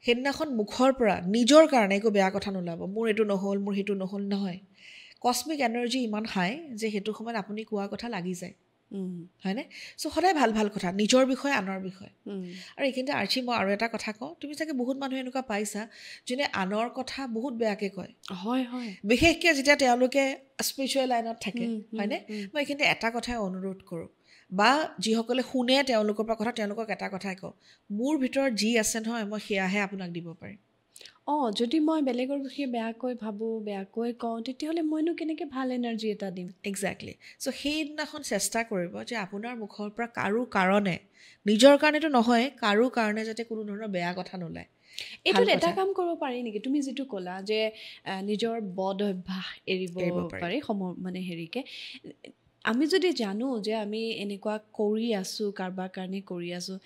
সেইদিনাখন মুখৰ পৰা নিজৰ কাৰণে একো বেয়া কথা নোলাব মোৰ এইটো নহ'ল মোৰ সেইটো নহ'ল নহয় কছমিক এনাৰ্জি ইমান হাই যে সেইটো সময়ত আপুনি কোৱা কথা লাগি যায় হয়নে চ' সদায় ভাল ভাল কথা নিজৰ বিষয়ে আনৰ বিষয়ে আৰু এইখিনিতে আৰ্চি মই আৰু এটা কথা কওঁ তুমি চাগে বহুত মানুহ এনেকুৱা পাইছা যোনে আনৰ কথা বহুত বেয়াকৈ কয় হয় বিশেষকৈ যেতিয়া তেওঁলোকে স্পিৰিচুৱেল লাইনত থাকে হয়নে মই এইখিনিতে এটা কথাই অনুৰোধ কৰোঁ বা যিসকলে শুনে তেওঁলোকৰ পৰা কথা তেওঁলোকক এটা কথাই কওঁ মোৰ ভিতৰত যি আছে নহয় মই সেয়াহে আপোনাক দিব পাৰিম যদি মই বেলেগৰ বিষয়ে বেয়াকৈ ভাবোঁ বেয়াকৈ কওঁ তেতিয়াহ'লে মইনো কেনেকৈ ভাল এনাৰ্জি এটা দিম একজেক্টলি চ' সেইদিনাখন চেষ্টা কৰিব যে আপোনাৰ মুখৰ পৰা কাৰো কাৰণে নিজৰ কাৰণেতো নহয় কাৰো কাৰণে যাতে কোনো ধৰণৰ বেয়া কথা নোলায় এইটোত এটা কাম কৰিব পাৰি নেকি তুমি যিটো ক'লা যে নিজৰ বদ অভ্যাস এৰিব পাৰি মানে হেৰিকে আমি যদি জানো যে আমি এনেকুৱা কৰি আছোঁ কাৰোবাৰ কাৰণে কৰি আছোঁ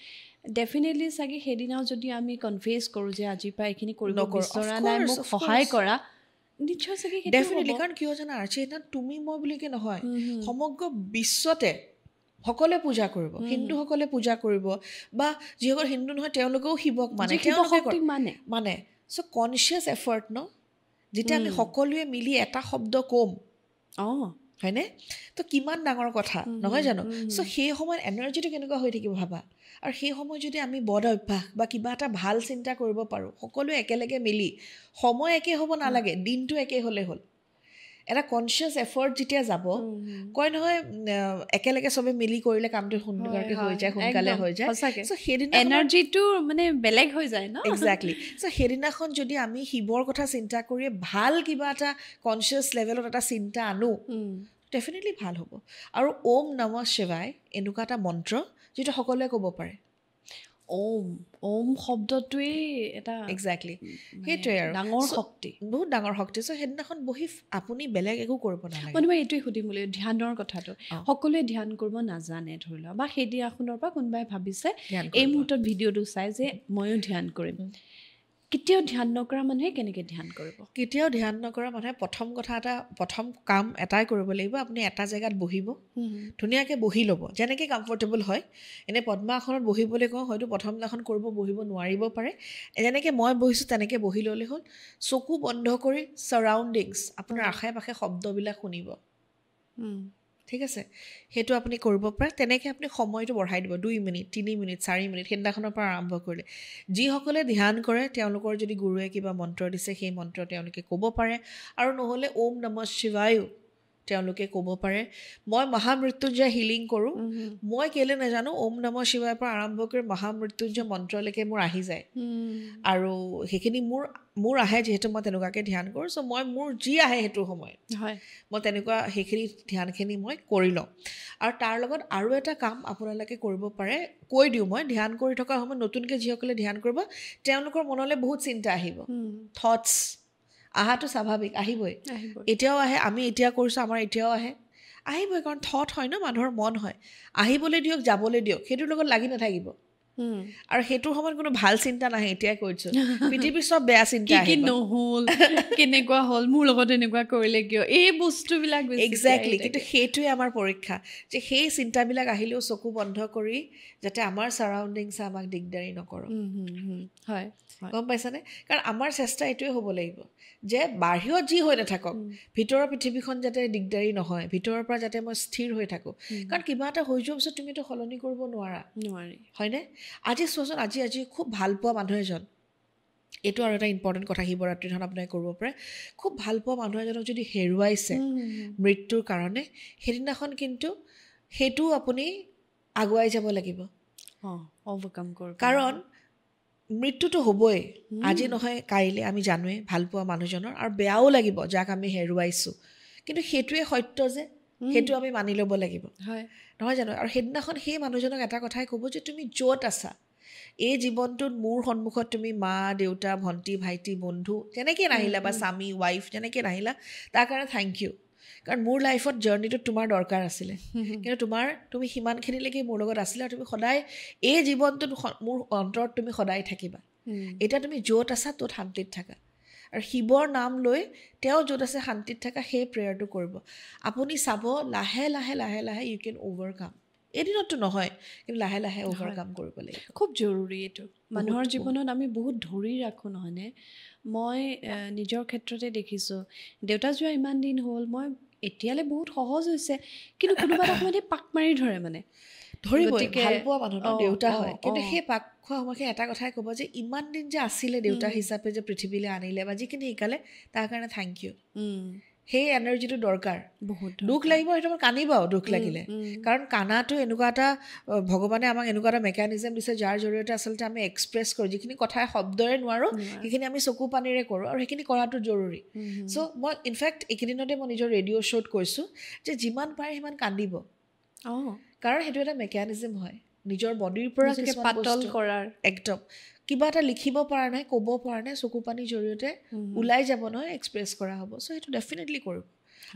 ডেফিনেটলি চাগে সেইদিনাও যদি আমি কনফেছ কৰোঁ যে আজিৰ পৰা এইখিনি কৰিব বিচৰা নাই মোক সহায় কৰা নিশ্চয় চাগে ডেফিনেটলি কাৰণ কিয় জানা আৰ্চি সেইদিনা তুমি মই বুলিকে নহয় সমগ্ৰ বিশ্বতে সকলোৱে পূজা কৰিব হিন্দুসকলে পূজা কৰিব বা যিসকল হিন্দু নহয় তেওঁলোকেও শিৱক মানে চ' কনচিয়াছ এফৰ্ট ন যেতিয়া আমি সকলোৱে মিলি এটা শব্দ ক'ম হয়নে তো কিমান ডাঙৰ কথা নহয় জানো চ' সেই সময়ত এনাৰ্জিটো কেনেকুৱা হৈ থাকিব ভাবা আৰু সেই সময়ত যদি আমি বদ অভ্যাস বা কিবা এটা ভাল চিন্তা কৰিব পাৰোঁ সকলোৱে একেলগে মিলি সময় একে হ'ব নালাগে দিনটো একে হ'লে হ'ল এটা কনচিয়াছ এফৰ্ট যেতিয়া যাব কয় নহয় একেলগে চবে মিলি কৰিলে কামটো সুন্দৰকৈ হৈ যায় সোনকালে হৈ যায় চ' সেইদিনা এনাৰ্জিটো মানে বেলেগ হৈ যায় ন এক্সেক্টলি চ' সেইদিনাখন যদি আমি শিৱৰ কথা চিন্তা কৰি ভাল কিবা এটা কনচিয়াছ লেভেলত এটা চিন্তা আনো ডেফিনেটলি ভাল হ'ব আৰু ওম নমঃ শিৱায় এনেকুৱা এটা মন্ত্ৰ যিটো সকলোৱে ক'ব পাৰে ওম শব্দটোৱেই এটা এক্সেক্টলি সেইটোৱে আৰু ডাঙৰ শক্তি বহুত ডাঙৰ শক্তি চ' সেইদিনাখন বহি আপুনি বেলেগ একো কৰিব নালাগে মই এইটোৱে সুধিম বুলি ধ্যানৰ কথাটো সকলোৱে ধ্যান কৰিব নাজানে ধৰি লোৱা বা সেইদিনাখনৰ পৰা কোনোবাই ভাবিছে এই মুহূৰ্তত ভিডিঅ'টো চাই যে ময়ো ধ্যান কৰিম কেতিয়াও ধ্যান নকৰা মানুহে কেনেকৈ ধ্যান কৰিব কেতিয়াও ধ্যান নকৰা মানুহে প্ৰথম কাম এটাই কৰিব লাগিব আপুনি এটা জেগাত বহিব ধুনীয়াকৈ বহি ল'ব যেনেকৈ কমফৰ্টেবল হয় এনেই পদ্মাসনত বহিবলৈ কওঁ হয়তো প্ৰথম দিনাখন বহিব নোৱাৰিব পাৰে যেনেকৈ মই বহিছোঁ তেনেকৈ বহি ল'লে হ'ল চকু বন্ধ কৰি ছাৰাউণ্ডিংছ আপোনাৰ আশে পাশে শব্দবিলাক শুনিব ঠিক আছে সেইটো আপুনি কৰিব পাৰে তেনেকৈ আপুনি সময়টো বঢ়াই দিব 2 মিনিট 3 মিনিট 4 মিনিট সেইদিনাখনৰ পৰা আৰম্ভ কৰিলে যিসকলে ধ্যান কৰে তেওঁলোকৰ যদি গুৰুৱে কিবা মন্ত্ৰ দিছে সেই মন্ত্ৰ তেওঁলোকে ক'ব পাৰে আৰু নহ'লে ওম নমঃ শিৱায়ো তেওঁলোকে ক'ব পাৰে মই মহামৃত্যুঞ্জয় হিলিং কৰোঁ মই কেলৈ নাজানো ওম নমঃ শিৱায়ৰ পৰা আৰম্ভ কৰি মহামৃত্যুঞ্জয় মন্ত্ৰলৈকে মোৰ আহি যায় আৰু সেইখিনি মোৰ আহে যিহেতু মই তেনেকুৱাকৈ ধ্যান কৰোঁ চ' মই মোৰ যি আহে সেইটো সময়ত মই তেনেকুৱা সেইখিনি ধ্যানখিনি মই কৰি লওঁ আৰু তাৰ লগত আৰু এটা কাম আপোনালোকে কৰিব পাৰে কৈ দিওঁ মই ধ্যান কৰি থকা সময়ত নতুনকৈ যিসকলে ধ্যান কৰিব তেওঁলোকৰ মনলৈ বহুত চিন্তা আহিব থটছ আহাটো স্বাভাৱিক আহিবই এতিয়াও আহে আমি এতিয়া কৰিছোঁ আমাৰ এতিয়াও আহিবই কাৰণ থট হয় ন মানুহৰ মন হয় আহিবলৈ দিয়ক যাবলৈ দিয়ক সেইটোৰ লগত লাগি নাথাকিব আৰু সেইটোৰ সময়ত কোনো ভাল চিন্তা নাহে এতিয়াই কৈছোঁ পৃথিৱীৰ চব বেয়া চিন্তা কি নহ'ল কেনেকুৱা হ'ল মোৰ লগত এনেকুৱা কৰিলে কিয় এই বস্তুবিলাক এক্সেক্টলি কিন্তু সেইটোৱে আমাৰ পৰীক্ষা যে সেই চিন্তাবিলাক আহিলেও চকু বন্ধ কৰি যাতে আমাৰ ছাৰাউণ্ডিংছে আমাক দিগদাৰী নকৰক হয় গম পাইছানে কাৰণ আমাৰ চেষ্টা এইটোৱে হ'ব লাগিব যে বাহিৰত যি হৈ নাথাকক ভিতৰৰ পৃথিৱীখন যাতে দিগদাৰী নহয় ভিতৰৰ পৰা যাতে মই স্থিৰ হৈ থাকোঁ কাৰণ কিবা এটা হৈ যোৱাৰ পিছত তুমিতো সলনি কৰিব নোৱাৰি হয়নে আজি চোৱাচোন আজি খুব ভাল পোৱা মানুহ এজন এইটো আৰু এটা ইম্পৰ্টেণ্ট কথা শিৱৰাত্ৰিখন আপোনালোকে কৰিব পাৰে খুব ভাল পোৱা মানুহ এজনক যদি হেৰুৱাইছে মৃত্যুৰ কাৰণে সেইদিনাখন কিন্তু সেইটো আপুনি আগুৱাই যাব লাগিব অভাৰকাম কৰিব কাৰণ মৃত্যুটো হ'বই আজি নহয় কাইলৈ আমি জানোৱেই ভাল পোৱা মানুহজনৰ আৰু বেয়াও লাগিব যাক আমি হেৰুৱাইছোঁ কিন্তু সেইটোৱে সত্য যে সেইটো আমি মানি ল'ব লাগিব নহয় জানো আৰু সেইদিনাখন সেই মানুহজনক এটা কথাই ক'ব যে তুমি য'ত আছা এই জীৱনটোত মোৰ সন্মুখত তুমি মা দেউতা ভণ্টি ভাইটি বন্ধু যেনেকৈ নাহিলা বা স্বামী ৱাইফ যেনেকৈ নাহিলা তাৰ কাৰণে থেংক ইউ কাৰণ মোৰ লাইফত জাৰ্ণিটোত তোমাৰ দৰকাৰ আছিলে কিন্তু তুমি সিমানখিনিলৈকে মোৰ লগত আছিলা আৰু তুমি সদায় এই জীৱনটোত মোৰ অন্তৰত তুমি সদায় থাকিবা এতিয়া তুমি য'ত আছা ত'ত শান্তিত থাকা আৰু শিৱৰ নাম লৈ তেওঁ য'ত আছে শান্তিত থাকা সেই প্ৰেয়াৰটো কৰিব আপুনি চাব লাহে লাহে লাহে লাহে ইউ কেন অভাৰকাম এদিনতো নহয় কিন্তু লাহে লাহে অভাৰকাম কৰিব লাগিব খুব জৰুৰী এইটো মানুহৰ জীৱনত আমি বহুত ধৰি ৰাখোঁ নহয়নে মই নিজৰ ক্ষেত্ৰতে দেখিছোঁ দেউতা যোৱা ইমান দিন হ'ল মই এতিয়ালৈ বহুত সহজ হৈছে কিন্তু কোনোবা এটা সময়তে পাক মাৰি ধৰে মানে ধৰিবই ভাল পোৱা মানুহ দেউতা হয় কিন্তু সেই পাক খোৱা সময়খিনি এটা কথাই ক'ব যে ইমান দিন যে আছিলে দেউতা হিচাপে যে পৃথিৱীলৈ আনিলে বা যিখিনি শিকালে তাৰ কাৰণে থেংক ইউ সেই এনাৰ্জিটো দৰকাৰ বহুত দুখ লাগিব সেইটো আমাৰ কান্দিবাও দুখ লাগিলে কাৰণ কান্দাটো এনেকুৱা এটা ভগৱানে আমাক এনেকুৱা এটা মেকানিজম দিছে যাৰ জৰিয়তে আচলতে আমি এক্সপ্ৰেছ কৰোঁ যিখিনি কথা শব্দৰে নোৱাৰোঁ সেইখিনি আমি চকু পানীৰে কৰোঁ আৰু সেইখিনি কৰাটো জৰুৰী চ' মই ইনফেক্ট এইকেইদিনতে মই নিজৰ ৰেডিঅ' শ্ব'ত কৈছোঁ যে যিমান পাৰে সিমান কান্দিব কাৰণ সেইটো এটা মেকানিজম হয় নিজৰ বডিৰ পৰা পাতল কৰাৰ একদম কিবা এটা লিখিব পৰা নাই ক'ব পৰা নাই চকু পানীৰ জৰিয়তে ওলাই যাব নহয় এক্সপ্ৰেছ কৰা হ'ব চ' সেইটো ডেফিনেটলি কৰিব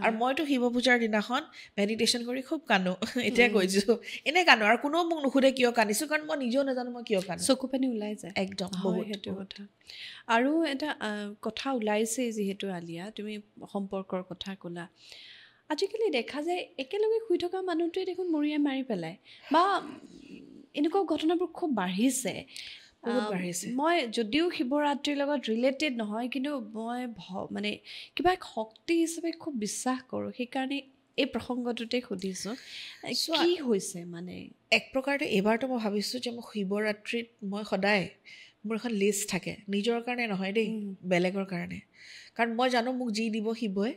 আৰু মইতো শিৱ পূজাৰ দিনাখন মেডিটেশ্যন কৰি খুব কান্দো এতিয়া কৈছোঁ এনেই কান্দো আৰু কোনেও মোক নুসুধে কিয় কান্দিছোঁ কাৰণ মই নিজেও নাজানো মই কিয় কান্দো চকু পানী ওলাই যায় একদম সেইটো কথা আৰু এটা কথা ওলাইছে যিহেতু আলিয়া তুমি সম্পৰ্কৰ কথা ক'লা আজিকালি দেখা যায় একেলগে শুই থকা মানুহটোৱে দেখোন মৰিয়াই মাৰি পেলায় বা এনেকুৱা ঘটনাবোৰ খুব বাঢ়িছে বহুত বাঢ়িছে মই যদিও শিৱৰাত্ৰিৰ লগত ৰিলেটেড নহয় কিন্তু মই মানে কিবা এক শক্তি হিচাপে খুব বিশ্বাস কৰোঁ সেইকাৰণে এই প্ৰসংগটোতে সুধিছোঁ কি হৈছে মানে এক প্ৰকাৰে এইবাৰতো মই ভাবিছোঁ যে মই শিৱৰাত্ৰিত মই সদায় মোৰ এখন লিষ্ট থাকে নিজৰ কাৰণে নহয় দেই বেলেগৰ কাৰণে কাৰণ মই জানো মোক যি দিব শিৱই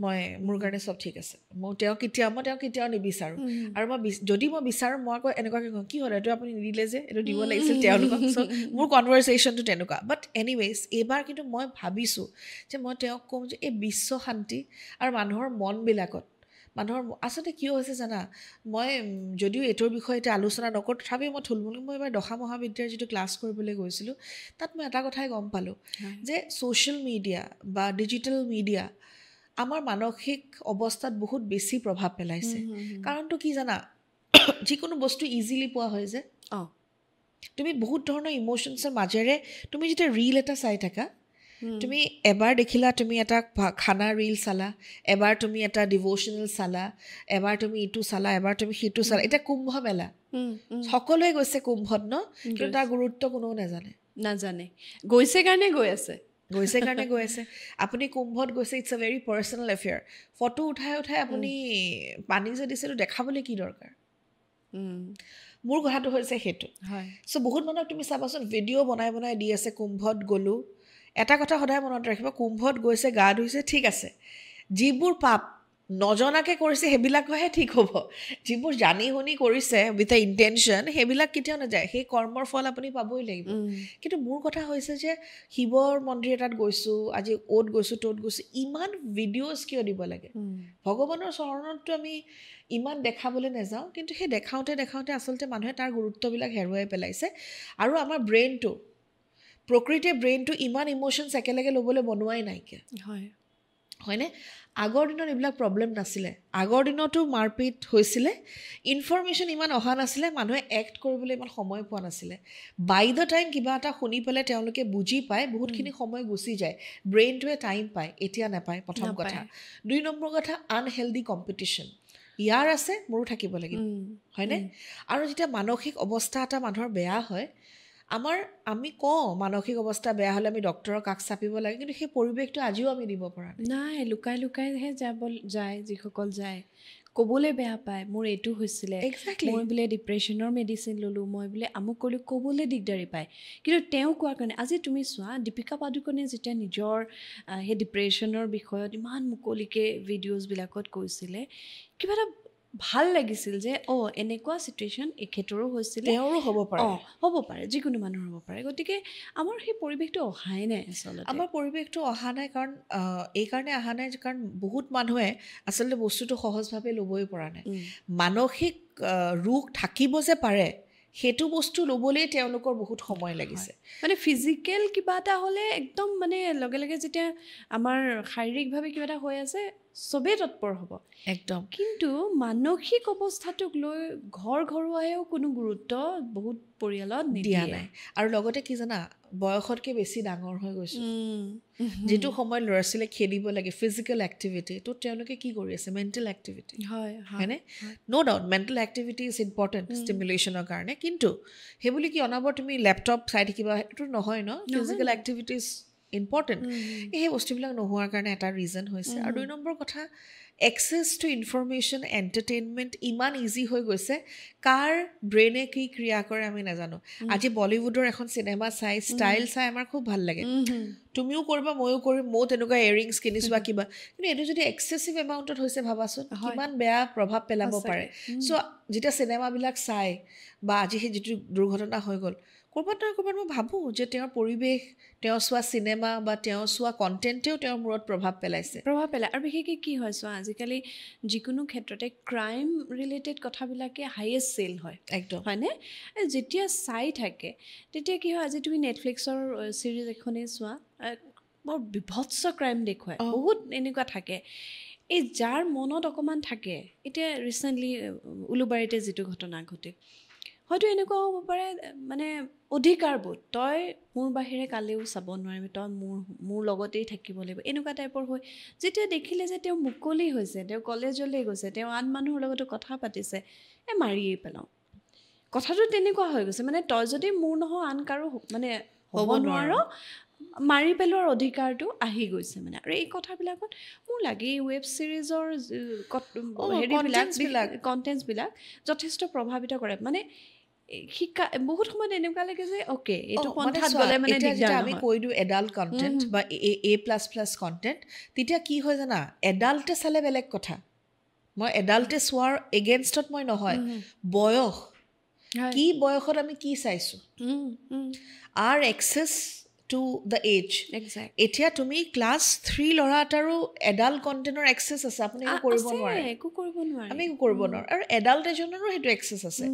মই মোৰ কাৰণে চব ঠিক আছে মই তেওঁক কেতিয়াও নিবিচাৰোঁ আৰু যদি মই বিচাৰোঁ মই আকৌ এনেকুৱাকৈ কওঁ কি হ'ল এইটো আপুনি নিদিলে যে এইটো দিব লাগিছিল তেওঁলোকক চ' মোৰ কনভাৰচেশ্যনটো তেনেকুৱা বাট এনিৱেইজ এইবাৰ কিন্তু মই ভাবিছোঁ যে মই তেওঁক কওঁ যে এই বিশ্ব শান্তি আৰু মানুহৰ মনবিলাকত মানুহৰ আচলতে কিয় হৈছে জানা মই যদিও এইটোৰ বিষয়ে এতিয়া আলোচনা নকৰোঁ তথাপিও মই থুলমূলকৈ মই এবাৰ দশা মহাবিদ্যালয়ৰ যিটো ক্লাছ কৰিবলৈ গৈছিলোঁ তাত মই এটা কথাই গম পালোঁ যে ছ'চিয়েল মিডিয়া বা ডিজিটেল মিডিয়া আমাৰ মানসিক অৱস্থাত বহুত বেছি প্ৰভাৱ পেলাইছে কাৰণটো কি জানা যিকোনো বস্তু ইজিলি পোৱা হয় যে তুমি বহুত ধৰণৰ ইম'শ্যনছৰ মাজেৰে তুমি যেতিয়া ৰীল এটা চাই থাকা তুমি এবাৰ দেখিলা তুমি এটা খানা ৰীল চালা এবাৰ তুমি এটা ডিভ'শ্যনেল চালা এবাৰ তুমি ইটো চালা এবাৰ তুমি সিটো চালা এতিয়া কুম্ভ মেলা সকলোৱে গৈছে কুম্ভত ন কিন্তু তাৰ গুৰুত্ব কোনেও নাজানে গৈছে কাৰণে গৈ আছে আপুনি কুম্ভত গৈছে it's a very personal affair photo উঠাই আপুনি পানী যে দিছে দেখাবলৈ কি দৰকাৰ মোৰ কথাটো হৈছে সেইটো চ' বহুত মানুহক তুমি চাবাচোন ভিডিঅ' বনাই দি আছে কুম্ভত গ'লোঁ এটা কথা সদায় মনত ৰাখিব কুম্ভত গৈছে গা ধুইছে ঠিক আছে যিবোৰ পাপ নজনাকৈ কৰিছে সেইবিলাকহে ঠিক হ'ব যিবোৰ জানি শুনি কৰিছে উইথ এ ইণ্টেনশ্যন সেইবিলাক কেতিয়াও নাযায় সেই কৰ্মৰ ফল আপুনি পাবই লাগিব কিন্তু মোৰ কথা হৈছে যে শিৱৰ মন্দিৰ এটাত গৈছোঁ আজি অ'ত গৈছোঁ ত'ত গৈছোঁ ইমান ভিডিঅ'জ কিয় দিব লাগে ভগৱানৰ চৰণতটো আমি ইমান দেখাবলৈ নাযাওঁ কিন্তু সেই দেখাওঁতে আচলতে মানুহে তাৰ গুৰুত্ববিলাক হেৰুৱাই পেলাইছে আৰু আমাৰ ব্ৰেইনটো প্ৰকৃতিয়ে ব্ৰেইনটো ইমান ইম'শ্যনছ একেলগে ল'বলৈ বনোৱাই নাইকিয়া হয়নে আগৰ দিনত এইবিলাক প্ৰব্লেম নাছিলে আগৰ দিনতো মাৰপিট হৈছিলে ইনফৰমেশ্যন ইমান অহা নাছিলে মানুহে এক্ট কৰিবলৈ ইমান সময় পোৱা নাছিলে বাই দ্য টাইম কিবা এটা শুনি পেলাই তেওঁলোকে বুজি পায় বহুতখিনি সময় গুচি যায় ব্ৰেইনটোৱে টাইম পায় এতিয়া নাপায় প্ৰথম কথা 2 নম্বৰ কথা আনহেল্ডি কম্পিটিশ্যন ইয়াৰ আছে মোৰো থাকিব লাগিব হয়নে আৰু যেতিয়া মানসিক অৱস্থা এটা মানুহৰ বেয়া হয় আমি কওঁ মানসিক অৱস্থা বেয়া হ'লে আমি ডক্তৰৰ কাষ চাপিব লাগে কিন্তু সেই পৰিৱেশটো আজিও আমি দিব পৰা নাই লুকাইহে যায় যিসকল যায় ক'বলৈ বেয়া পায় মোৰ এইটো হৈছিলে মই বোলে ডিপ্ৰেশ্যনৰ মেডিচিন ল'লোঁ মই বোলে আমুক কৰিলোঁ ক'বলৈ দিগদাৰী পায় কিন্তু তেওঁ কোৱাৰ কাৰণে আজি তুমি চোৱা দীপিকা পাডুকনে যেতিয়া নিজৰ সেই ডিপ্ৰেশ্যনৰ বিষয়ত ইমান মুকলিকৈ ভিডিঅ'জবিলাকত কৈছিলে কিবা এটা ভাল লাগিছিল যে এনেকুৱা চিটুৱেশ্যন এখেতৰো হৈছিলে তেওঁৰো হ'ব পাৰে যিকোনো মানুহৰ হ'ব পাৰে গতিকে আমাৰ সেই পৰিৱেশটো অহাই নাই আচলতে আমাৰ পৰিৱেশটো অহা নাই কাৰণ এইকাৰণে অহা নাই কাৰণ বহুত মানুহে আচলতে বস্তুটো সহজভাৱে ল'বই পৰা নাই মানসিক ৰোগ থাকিব যে পাৰে সেইটো বস্তু ল'বলৈ তেওঁলোকৰ বহুত সময় লাগিছে মানে ফিজিকেল কিবা এটা হ'লে একদম মানে লগে লগে যেতিয়া আমাৰ শাৰীৰিকভাৱে কিবা এটা হৈ আছে চবেই তৎপৰ হ'ব একদম কিন্তু মানসিক অৱস্থাটোক লৈ ঘৰুৱাইও কোনো গুৰুত্ব বহুত পৰিয়ালত দিয়া নাই আৰু লগতে কি জানা বয়সতকৈ বেছি ডাঙৰ হৈ গৈছোঁ যিটো সময়ত ল'ৰা ছোৱালীয়ে খেলিব লাগে ফিজিকেল এক্টিভিটি তো তেওঁলোকে কি কৰি আছে মেণ্টেল এক্টিভিটি হয়নে no' doubt mental activity is important ষ্টিমুলেশ্যনৰ কাৰণে কিন্তু সেইবুলি কি অনবৰ তুমি লেপটপ চাই থাকিবা সেইটো নহয় ন ফিজিকেল এক্টিভিটিজ ইম্পৰ্টেণ্ট সেই বস্তুবিলাক নোহোৱাৰ কাৰণে এটা ৰিজন হৈছে আৰু 2 নম্বৰ কথা এক্সেছ টু ইনফৰমেশ্যন এণ্টাৰটেইনমেণ্ট ইমান ইজি হৈ গৈছে কাৰ ব্ৰেইনে কি ক্ৰিয়া কৰে আমি নাজানো আজি বলিউডৰ এখন চিনেমা চাই ষ্টাইল চাই আমাৰ খুব ভাল লাগে তুমিও কৰিবা ময়ো কৰিম ময়ো তেনেকুৱা ইয়েৰিংছ কিনিছোঁ বা কিবা কিন্তু এইটো যদি এক্সেছিভ এমাউণ্টত হৈছে ভাবাচোন কিমান বেয়া প্ৰভাৱ পেলাব পাৰে চ' যেতিয়া চিনেমাবিলাক চাই বা আজি সেই যিটো দুৰ্ঘটনা হৈ গ'ল ক'ৰবাত মই ভাবোঁ যে তেওঁৰ পৰিৱেশ তেওঁ চোৱা চিনেমা বা তেওঁ চোৱা কণ্টেণ্টেও তেওঁৰ মূৰত প্ৰভাৱ পেলায় আৰু বিশেষকৈ কি হয় চোৱা আজিকালি যিকোনো ক্ষেত্ৰতে ক্ৰাইম ৰিলেটেড কথাবিলাকে হাইয়েষ্ট চেল হয় একদম হয়নে যেতিয়া চাই থাকে তেতিয়া কি হয় আজি তুমি নেটফ্লিক্সৰ ছিৰিজ এখনেই চোৱা বৰ বিভৎস ক্ৰাইম দেখুৱায় বহুত এনেকুৱা থাকে এই যাৰ মনত অকণমান থাকে এতিয়া ৰিচেণ্টলি উলুবাৰীতে যিটো ঘটনা ঘটে হয়তো এনেকুৱা হ'ব পাৰে মানে অধিকাৰবোধ তই মোৰ বাহিৰে কালিও চাব নোৱাৰিবি তই মোৰ লগতেই থাকিব লাগিব এনেকুৱা টাইপৰ হৈ যেতিয়া দেখিলে যে তেওঁ মুকলি হৈছে তেওঁ কলেজলৈ গৈছে তেওঁ আন মানুহৰ লগতো কথা পাতিছে মাৰিয়েই পেলাওঁ কথাটো তেনেকুৱা হৈ গৈছে মানে তই যদি মোৰ নহয় আন কাৰো মানে হ'ব নোৱাৰ মাৰি পেলোৱাৰ অধিকাৰটো আহি গৈছে মানে আৰু এই কথাবিলাকত মোৰ লাগে ৱেব ছিৰিজৰ হেৰিবিলাক কণ্টেণ্টছবিলাক যথেষ্ট প্ৰভাৱিত কৰে মানে শিকা বহুত সময়ত এনেকুৱা লাগে যে অ'কে এইটো পন্থাত গ'লে মানে দিগদাৰ আমি কৈ দিওঁ এডাল্ট কণ্টেণ্ট বা A++ কণ্টেণ্ট তেতিয়া কি হয় জানা এডাল্টে চালে বেলেগ কথা মই এডাল্টে চোৱাৰ এগেইনষ্টত মই নহয় বয়স কি বয়সত আমি কি চাইছোঁ or access to the age এতিয়া তুমি ক্লাছ 3 ল'ৰা এটাৰো এডাল্ট কণ্টেণ্টৰ এক্সেছ আছে আপুনি একো কৰিব নোৱাৰে আমি একো কৰিব নোৱাৰোঁ আৰু এডাল্ট এজনৰো সেইটো এক্সেছ আছে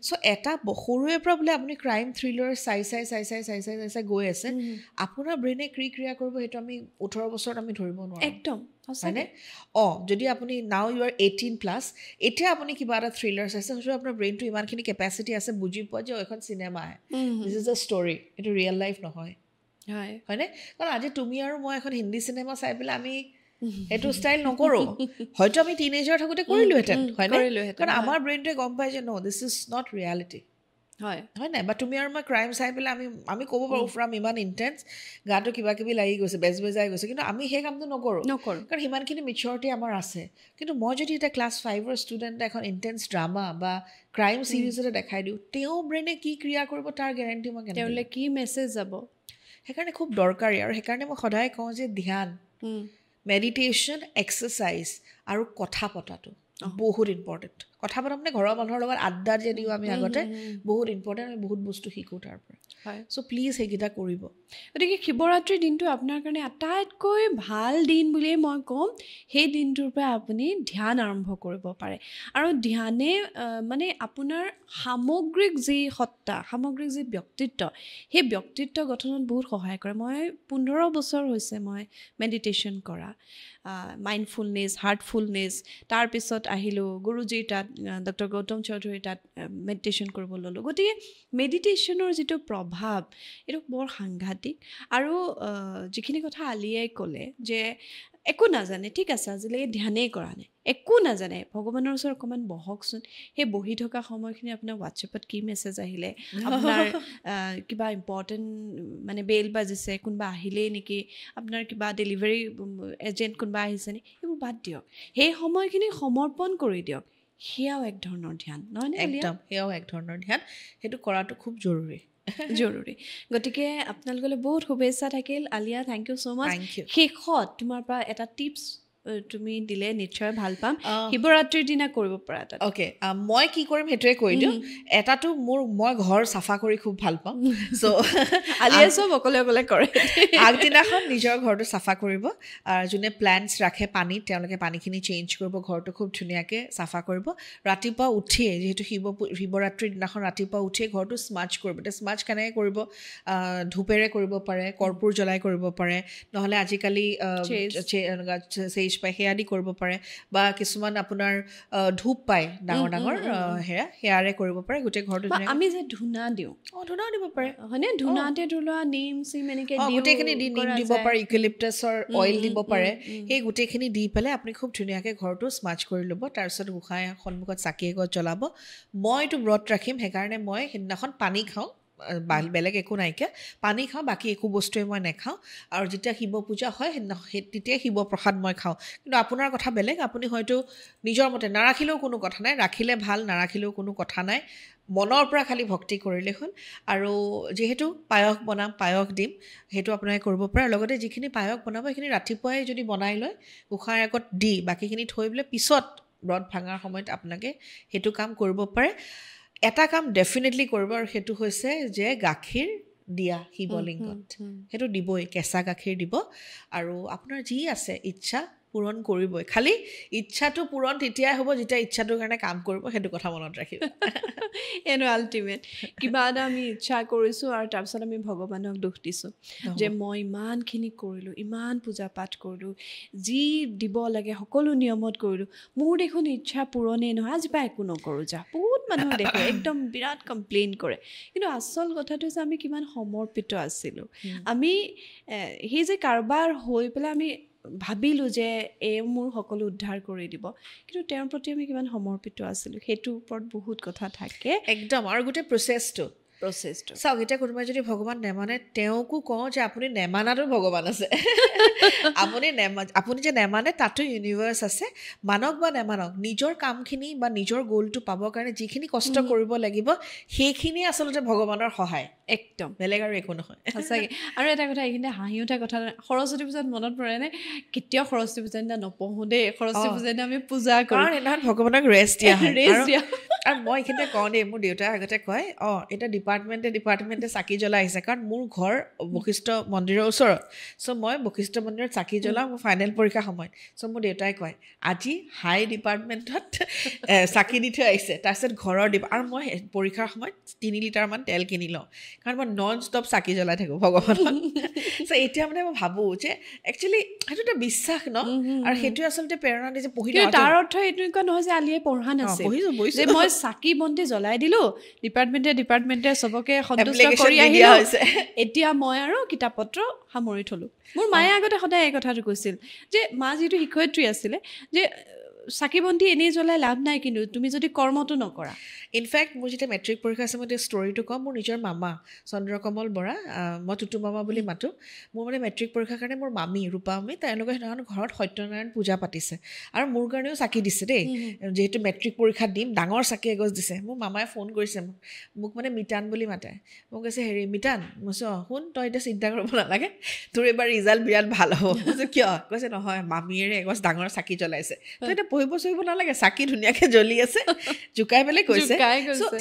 চ' এটা সৰুৰে পৰা বোলে আপুনি ক্ৰাইম থ্ৰিলাৰ চাই গৈ আছে আপোনাৰ ব্ৰেইনে ক্ৰিয়া কৰিব সেইটো আমি 18 বছৰত আমি ধৰিব নোৱাৰোঁ একদম হয়নে যদি আপুনি নাও ইউ আৰ 18+ এতিয়া আপুনি কিবা এটা থ্ৰিলাৰ চাইছে হয়তো আপোনাৰ ব্ৰেইনটো ইমানখিনি কেপাচিটি আছে বুজি পোৱা যে এখন cinema this is a story এইটো ৰিয়েল লাইফ নহয় হয়নে কাৰণ আজি তুমি আৰু মই এখন হিন্দী চিনেমা চাই পেলাই আমি সেইটো ষ্টাইল নকৰোঁ হয়তো আমি টিনেজাৰ থাকোঁতে কৰিলোহেঁতেন হয়নে কাৰণ আমাৰ ব্ৰেইনটোৱে গম পায় যে ন' দিছ ইজ নট ৰিয়েলিটি হয় নাই বা তুমি আৰু মই ক্ৰাইম চাই পেলাই আমি ক'ব পাৰোঁ ফ্ৰম ইমান ইণ্টেন্স গাটো কিবা কিবি লাগি গৈছে বেজাই গৈছে কিন্তু আমি সেই কামটো নকৰোঁ কাৰণ সিমানখিনি মেচিয়ৰিটি আমাৰ আছে কিন্তু মই যদি এতিয়া ক্লাছ 5ৰ ষ্টুডেণ্ট এখন ইণ্টেন্স ড্ৰামা বা ক্ৰাইম ছিৰিজতে দেখাই দিওঁ তেওঁ ব্ৰেইনে কি ক্ৰিয়া কৰিব তাৰ গেৰেণ্টি মই কেনেকৈ কি মেছেজ যাব সেইকাৰণে খুব দৰকাৰী আৰু সেইকাৰণে মই সদায় কওঁ যে ধ্যান মেডিটেশ্যন এক্সাৰচাইজ আৰু কথা পতাটো বহুত ইম্পৰ্টেণ্ট কথা পতা মানে ঘৰৰ মানুহৰ লগত আড্ডা যে দিওঁ আমি আগতে বহুত ইম্পৰ্টেণ্ট আমি বহুত বস্তু শিকোঁ তাৰ পৰা চ' প্লিজ সেইকেইটা কৰিব গতিকে শিৱৰাত্ৰিৰ দিনটো আপোনাৰ কাৰণে আটাইতকৈ ভাল দিন বুলিয়েই মই ক'ম সেই দিনটোৰ পৰা আপুনি ধ্যান আৰম্ভ কৰিব পাৰে আৰু ধ্যানে মানে আপোনাৰ সামগ্ৰিক যি সত্তা সামগ্ৰিক যি ব্যক্তিত্ব সেই ব্যক্তিত্ব গঠনত বহুত সহায় কৰে মই 15 বছৰ হৈছে মই মেডিটেশ্যন কৰা মাইণ্ডফুলনেছ হাৰ্টফুলনেছ তাৰপিছত আহিলোঁ গুৰুজীৰ তাত ডক্টৰ গৌতম চৌধুৰীৰ তাত মেডিটেশ্যন কৰিব ল'লোঁ গতিকে মেডিটেশ্যনৰ যিটো প্ৰভাৱ এইটো বৰ সাংঘাতিক আৰু যিখিনি কথা আলিয়াই ক'লে যে একো নাজানে ঠিক আছে আজিলৈকে ধ্যানেই কৰা নাই একো নাজানে ভগৱানৰ ওচৰত অকণমান বহকচোন সেই বহি থকা সময়খিনি আপোনাৰ হোৱাটছএপত কি মেছেজ আহিলে আপোনাৰ কিবা ইম্পৰ্টেণ্ট মানে বেল বাজিছে কোনোবা আহিলেই নেকি আপোনাৰ কিবা ডেলিভাৰী এজেণ্ট কোনোবা আহিছে নেকি এইবোৰ বাদ দিয়ক সেই সময়খিনি সমৰ্পণ কৰি দিয়ক সেয়াও এক ধৰণৰ ধ্যান নহয়নে একদম সেয়াও এক ধৰণৰ ধ্যান সেইটো কৰাটো খুব জৰুৰী গতিকে আপোনালোকলৈ বহুত শুভেচ্ছা থাকিল আলিয়া থেংক ইউ ছ' মাছ শেষত তোমাৰ পৰা এটা টিপছ তুমি দিলে নিশ্চয় ভাল পাম শিৱৰাত্ৰিৰ দিনা কৰিব পৰা এটা অ'কে মই কি কৰিম সেইটোৱে কৈ দিওঁ এটাটো মই ঘৰ চাফা কৰি খুব ভাল পাওঁ চ' আলিয়া চব অকলে অকলে কৰে আগদিনাখন নিজৰ ঘৰটো চাফা কৰিব আৰু যোনে প্লেণ্টছ ৰাখে পানীত তেওঁলোকে পানীখিনি চেঞ্জ কৰিব ঘৰটো খুব ধুনীয়াকৈ চাফা কৰিব ৰাতিপুৱা উঠিয়ে যিহেতু শিৱৰাত্ৰিৰ দিনাখন ৰাতিপুৱা উঠিয়ে ঘৰটো স্মাৰ্চ কৰিব এতিয়া স্মাৰ্চ কেনেকৈ কৰিব ধূপেৰে কৰিব পাৰে কৰ্পূৰ জ্বলাই কৰিব পাৰে নহ'লে আজিকালি চেজ পায় সেয়া দি কৰিব পাৰে বা কিছুমান আপোনাৰ ধূপ পায় ডাঙৰ ডাঙৰ সেয়াৰে কৰিব পাৰে গোটেই ঘৰটো আমি যে ধূনা দিওঁ ধূনাও দিব পাৰে হয়নে ধূনাতে ধৰি লোৱা নিম চিম এনেকৈ গোটেইখিনি দি নিম দিব পাৰে ইউকেলিপ্টাছৰ অইল দিব পাৰে সেই গোটেইখিনি দি পেলাই আপুনি খুব ধুনীয়াকৈ ঘৰটো স্মাৰ্চ কৰি ল'ব তাৰপিছত গোঁসাই সন্মুখত চাকি এগছ জ্বলাব মইতো ব্ৰত ৰাখিম সেইকাৰণে মই সেইদিনাখন পানী খাওঁ বেলেগ একো নাইকিয়া পানী খাওঁ বাকী একো বস্তুৱে মই নাখাওঁ আৰু যেতিয়া শিৱ পূজা হয় তেতিয়াই শিৱ প্ৰসাদ মই খাওঁ কিন্তু আপোনাৰ কথা বেলেগ আপুনি হয়তো নিজৰ মতে নাৰাখিলেও কোনো কথা নাই ৰাখিলে ভাল নাৰাখিলেও কোনো কথা নাই মনৰ পৰা খালি ভক্তি কৰিলে হ'ল আৰু যিহেতু পায়স দিম সেইটো আপোনালোকে কৰিব পাৰে লগতে যিখিনি পায়স বনাব সেইখিনি ৰাতিপুৱাই যদি বনাই লয় গোঁসাইৰ আগত দি বাকীখিনি থৈ পেলাই পিছত ব্ৰত ভাঙাৰ সময়ত আপোনালোকে সেইটো কাম কৰিব পাৰে এটা কাম ডেফিনেটলি কৰিব আৰু সেইটো হৈছে যে গাখীৰ দিয়া শিৱলিংগত সেইটো দিবই কেঁচা গাখীৰ দিব আৰু আপোনাৰ যি আছে ইচ্ছা পূৰণ কৰিবই খালি ইচ্ছাটো পূৰণ তেতিয়াই হ'ব যেতিয়া ইচ্ছাটোৰ কাৰণে কাম কৰিব সেইটো কথা মনত ৰাখিব এনো আল্টিমেট কিবা এটা আমি ইচ্ছা কৰিছোঁ আৰু তাৰপিছত আমি ভগৱানক দুখ দিছোঁ যে মই ইমানখিনি কৰিলোঁ ইমান পূজা পাঠ কৰিলোঁ যি দিব লাগে সকলো নিয়মত কৰিলোঁ মোৰ দেখোন ইচ্ছা পূৰণেই নহয় আজিৰ পৰা একো নকৰোঁ যা বহুত মানুহ দেখোঁ একদম বিৰাট কমপ্লেইন কৰে কিন্তু আচল কথাটো হৈছে আমি কিমান সমৰ্পিত আছিলোঁ আমি সেই যে কাৰোবাৰ হৈ পেলাই আমি ভাবিলোঁ যে এই মোৰ সকলো উদ্ধাৰ কৰি দিব কিন্তু তেওঁৰ প্ৰতি আমি কিমান সমৰ্পিত আছিলোঁ সেইটোৰ ওপৰত বহুত কথা থাকে একদম আৰু গোটেই প্ৰচেছটো চাওক এতিয়া কোনোবাই যদি ভগৱান নেমানে তেওঁকো কওঁ যে আপুনি নেমানাতো ভগৱান আছে আপুনি যে নেমানে তাতো ইউনিভাৰ্চ আছে মানক বা নেমানক নিজৰ কামখিনি বা নিজৰ গ'লটো পাবৰ কাৰণে যিখিনি কষ্ট কৰিব লাগিব সেইখিনি আচলতে ভগৱানৰ সহায় একদম বেলেগ আৰু একো নহয় সঁচাকৈ আৰু এটা কথা এইখিনি হাঁহি উঠা কথা সৰস্বতী পূজাত মনত পৰেনে কেতিয়াও সৰস্বতী পূজাৰ দিনা নপঢ়োঁ দেই সৰস্বতী পূজাৰ দিনা আমি পূজা কৰোঁ কাৰণ সেইদিনাখন ভগৱানক ৰেষ্ট দিয়া হয় আৰু মই এইখিনিতে কওঁ দেই মোৰ দেউতাই আগতে কয় এতিয়া ডিপাৰ্টমেণ্টে চাকি জ্বলাই আহিছে কাৰণ মোৰ ঘৰ বশিষ্ঠ মন্দিৰৰ ওচৰত চ' মই বশিষ্ঠ মন্দিৰত চাকি জ্বলাওঁ মোৰ ফাইনেল পৰীক্ষা সময়ত চ' মোৰ দেউতাই কয় আজি হাই ডিপাৰ্টমেণ্টত চাকি দি থৈ আহিছে তাৰপিছত ঘৰৰ আৰু মই পৰীক্ষাৰ সময়ত 3 লিটাৰমান তেল কিনি লওঁ কাৰণ মই নন ষ্টপ চাকি জ্বলাই থাকোঁ ভগৱানক চ' এতিয়া মানে মই ভাবোঁ যে একচুৱেলি সেইটো এটা বিশ্বাস ন আৰু সেইটোৱে আচলতে প্ৰেৰণা দিয়ে যে পঢ়ি তাৰ অৰ্থ এইটো এনেকুৱা নহয় যে আলিয়াই পঢ়া নাছিল যে মই চাকি বন্তি জ্বলাই দিলোঁ ডিপাৰ্টমেণ্টে চবকে সন্তুষ্ট কৰি আহিলোঁ এতিয়া মই আৰু কিতাপ পত্ৰ সামৰি থলোঁ মোৰ মায়ে আগতে সদায় এই কথাটো কৈছিল যে মা যিটো শিক্ষয়িত্ৰী আছিলে যে চাকি বন্তি এনেই জ্বলাই লাভ নাই কিন্তু তুমি যদি কৰ্মটো নকৰা ইনফেক্ট মোৰ যেতিয়া মেট্ৰিক পৰীক্ষা আছে মই ষ্টৰিটো কওঁ মোৰ নিজৰ মামা চন্দ্ৰকমল বৰা মই টুটু মামা বুলি মাতোঁ মোৰ মানে মেট্ৰিক পৰীক্ষাৰ কাৰণে মোৰ মামী ৰূপা মামী তেওঁলোকে সেইদিনাখন ঘৰত সত্যনাৰায়ণ পূজা পাতিছে আৰু মোৰ কাৰণেও চাকি দিছে দেই যিহেতু মেট্ৰিক পৰীক্ষা দিম ডাঙৰ চাকি এগছ দিছে মোৰ মামাই ফোন কৰিছে মোক মানে মিটান বুলি মাতে মোক কৈছে মিটান মই কৈছোঁ শুন তই এতিয়া চিন্তা কৰিব নালাগে তোৰ এইবাৰ ৰিজাল্ট বিৰাট ভাল হ'ব কৈছে কিয় কৈছে নহয় মামীয়েৰে এগছ ডাঙৰ চাকি জ্বলাইছে তই এতিয়া পঢ়িব নালাগে চাকি ধুনীয়াকৈ জ্বলি আছে জোকাই পেলাই কৈছে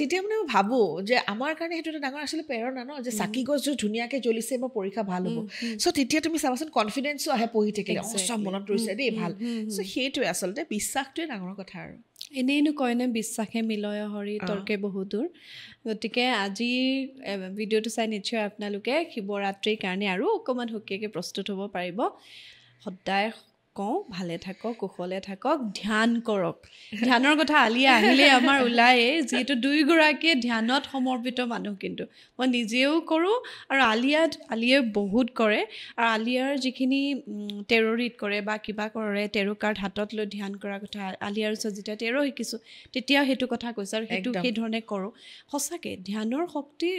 তেতিয়া মানে মই ভাবোঁ যে আমাৰ কাৰণে সেইটো এটা ডাঙৰ আচলতে প্ৰেৰণা ন যে চাকি গছ যদি ধুনীয়াকৈ জ্বলিছে মোৰ পৰীক্ষা ভাল হ'ব চ' তেতিয়া তুমি চাবাচোন কনফিডেঞ্চো আহে পঢ়ি থাকিলে চব মনত ৰৈছে দেই ভাল চ' সেইটোৱে আচলতে বিশ্বাসটোৱে ডাঙৰ কথা আৰু এনেইনো কয়নে বিশ্বাসে মিলয় হৰি তৰ্কে বহুদূৰ গতিকে আজি ভিডিঅ'টো চাই নিশ্চয় আপোনালোকে শিৱৰাত্ৰিৰ কাৰণে আৰু অকণমান সুকীয়াকৈ প্ৰস্তুত হ'ব পাৰিব সদায় কওঁ ভালে থাকক কুশলে থাকক ধ্যান কৰক ধ্যানৰ কথা আলিয়া আহিলে আমাৰ ওলায়ে যিহেতু দুয়োগৰাকীয়ে ধ্যানত সমৰ্পিত মানুহ কিন্তু মই নিজেও কৰোঁ আৰু আলিয়াই বহুত কৰে আৰু আলিয়াৰ যিখিনি টেৰৰিট কৰে বা কিবা কৰে টেৰ কাৰ্ড হাতত লৈ ধ্যান কৰাৰ কথা আলিয়াৰ ওচৰত যেতিয়া টেৰ শিকিছোঁ তেতিয়া সেইটো কথা কৈছোঁ আৰু সেইটো সেইধৰণে কৰোঁ সঁচাকৈ ধ্যানৰ শক্তি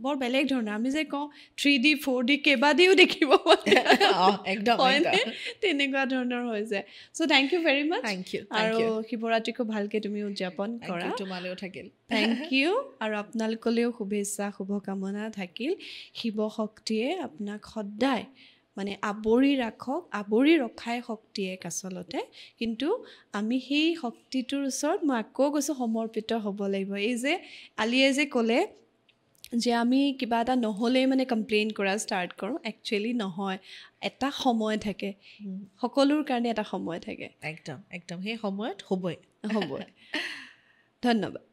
বৰ বেলেগ ধৰণৰ আমি যে কওঁ 3D 4D কেইবাদিও দেখিব তেনেকুৱা ধৰণৰ হৈ যায় চ' থেংক ইউ ভেৰি মাছ আৰু শিৱৰাত্ৰি খুব ভালকৈ তুমি উদযাপন কৰা তোমালৈও থাকিল থেংক ইউ আৰু আপোনালোকলৈও শুভেচ্ছা শুভকামনা থাকিল শিৱ শক্তিয়ে আপোনাক সদায় মানে আৱৰি ৰখাই শক্তি এক আচলতে কিন্তু আমি সেই শক্তিটোৰ ওচৰত মই আকৌ কৈছোঁ সমৰ্পিত হ'ব লাগিব এই যে আলিয়ে যে ক'লে যে আমি কিবা এটা নহ'লেই মানে কমপ্লেইন কৰা ষ্টাৰ্ট কৰোঁ একচুৱেলি নহয় এটা সময় থাকে সকলোৰ কাৰণে এটা সময় থাকে একদম সেই সময়ত হ'বই ধন্যবাদ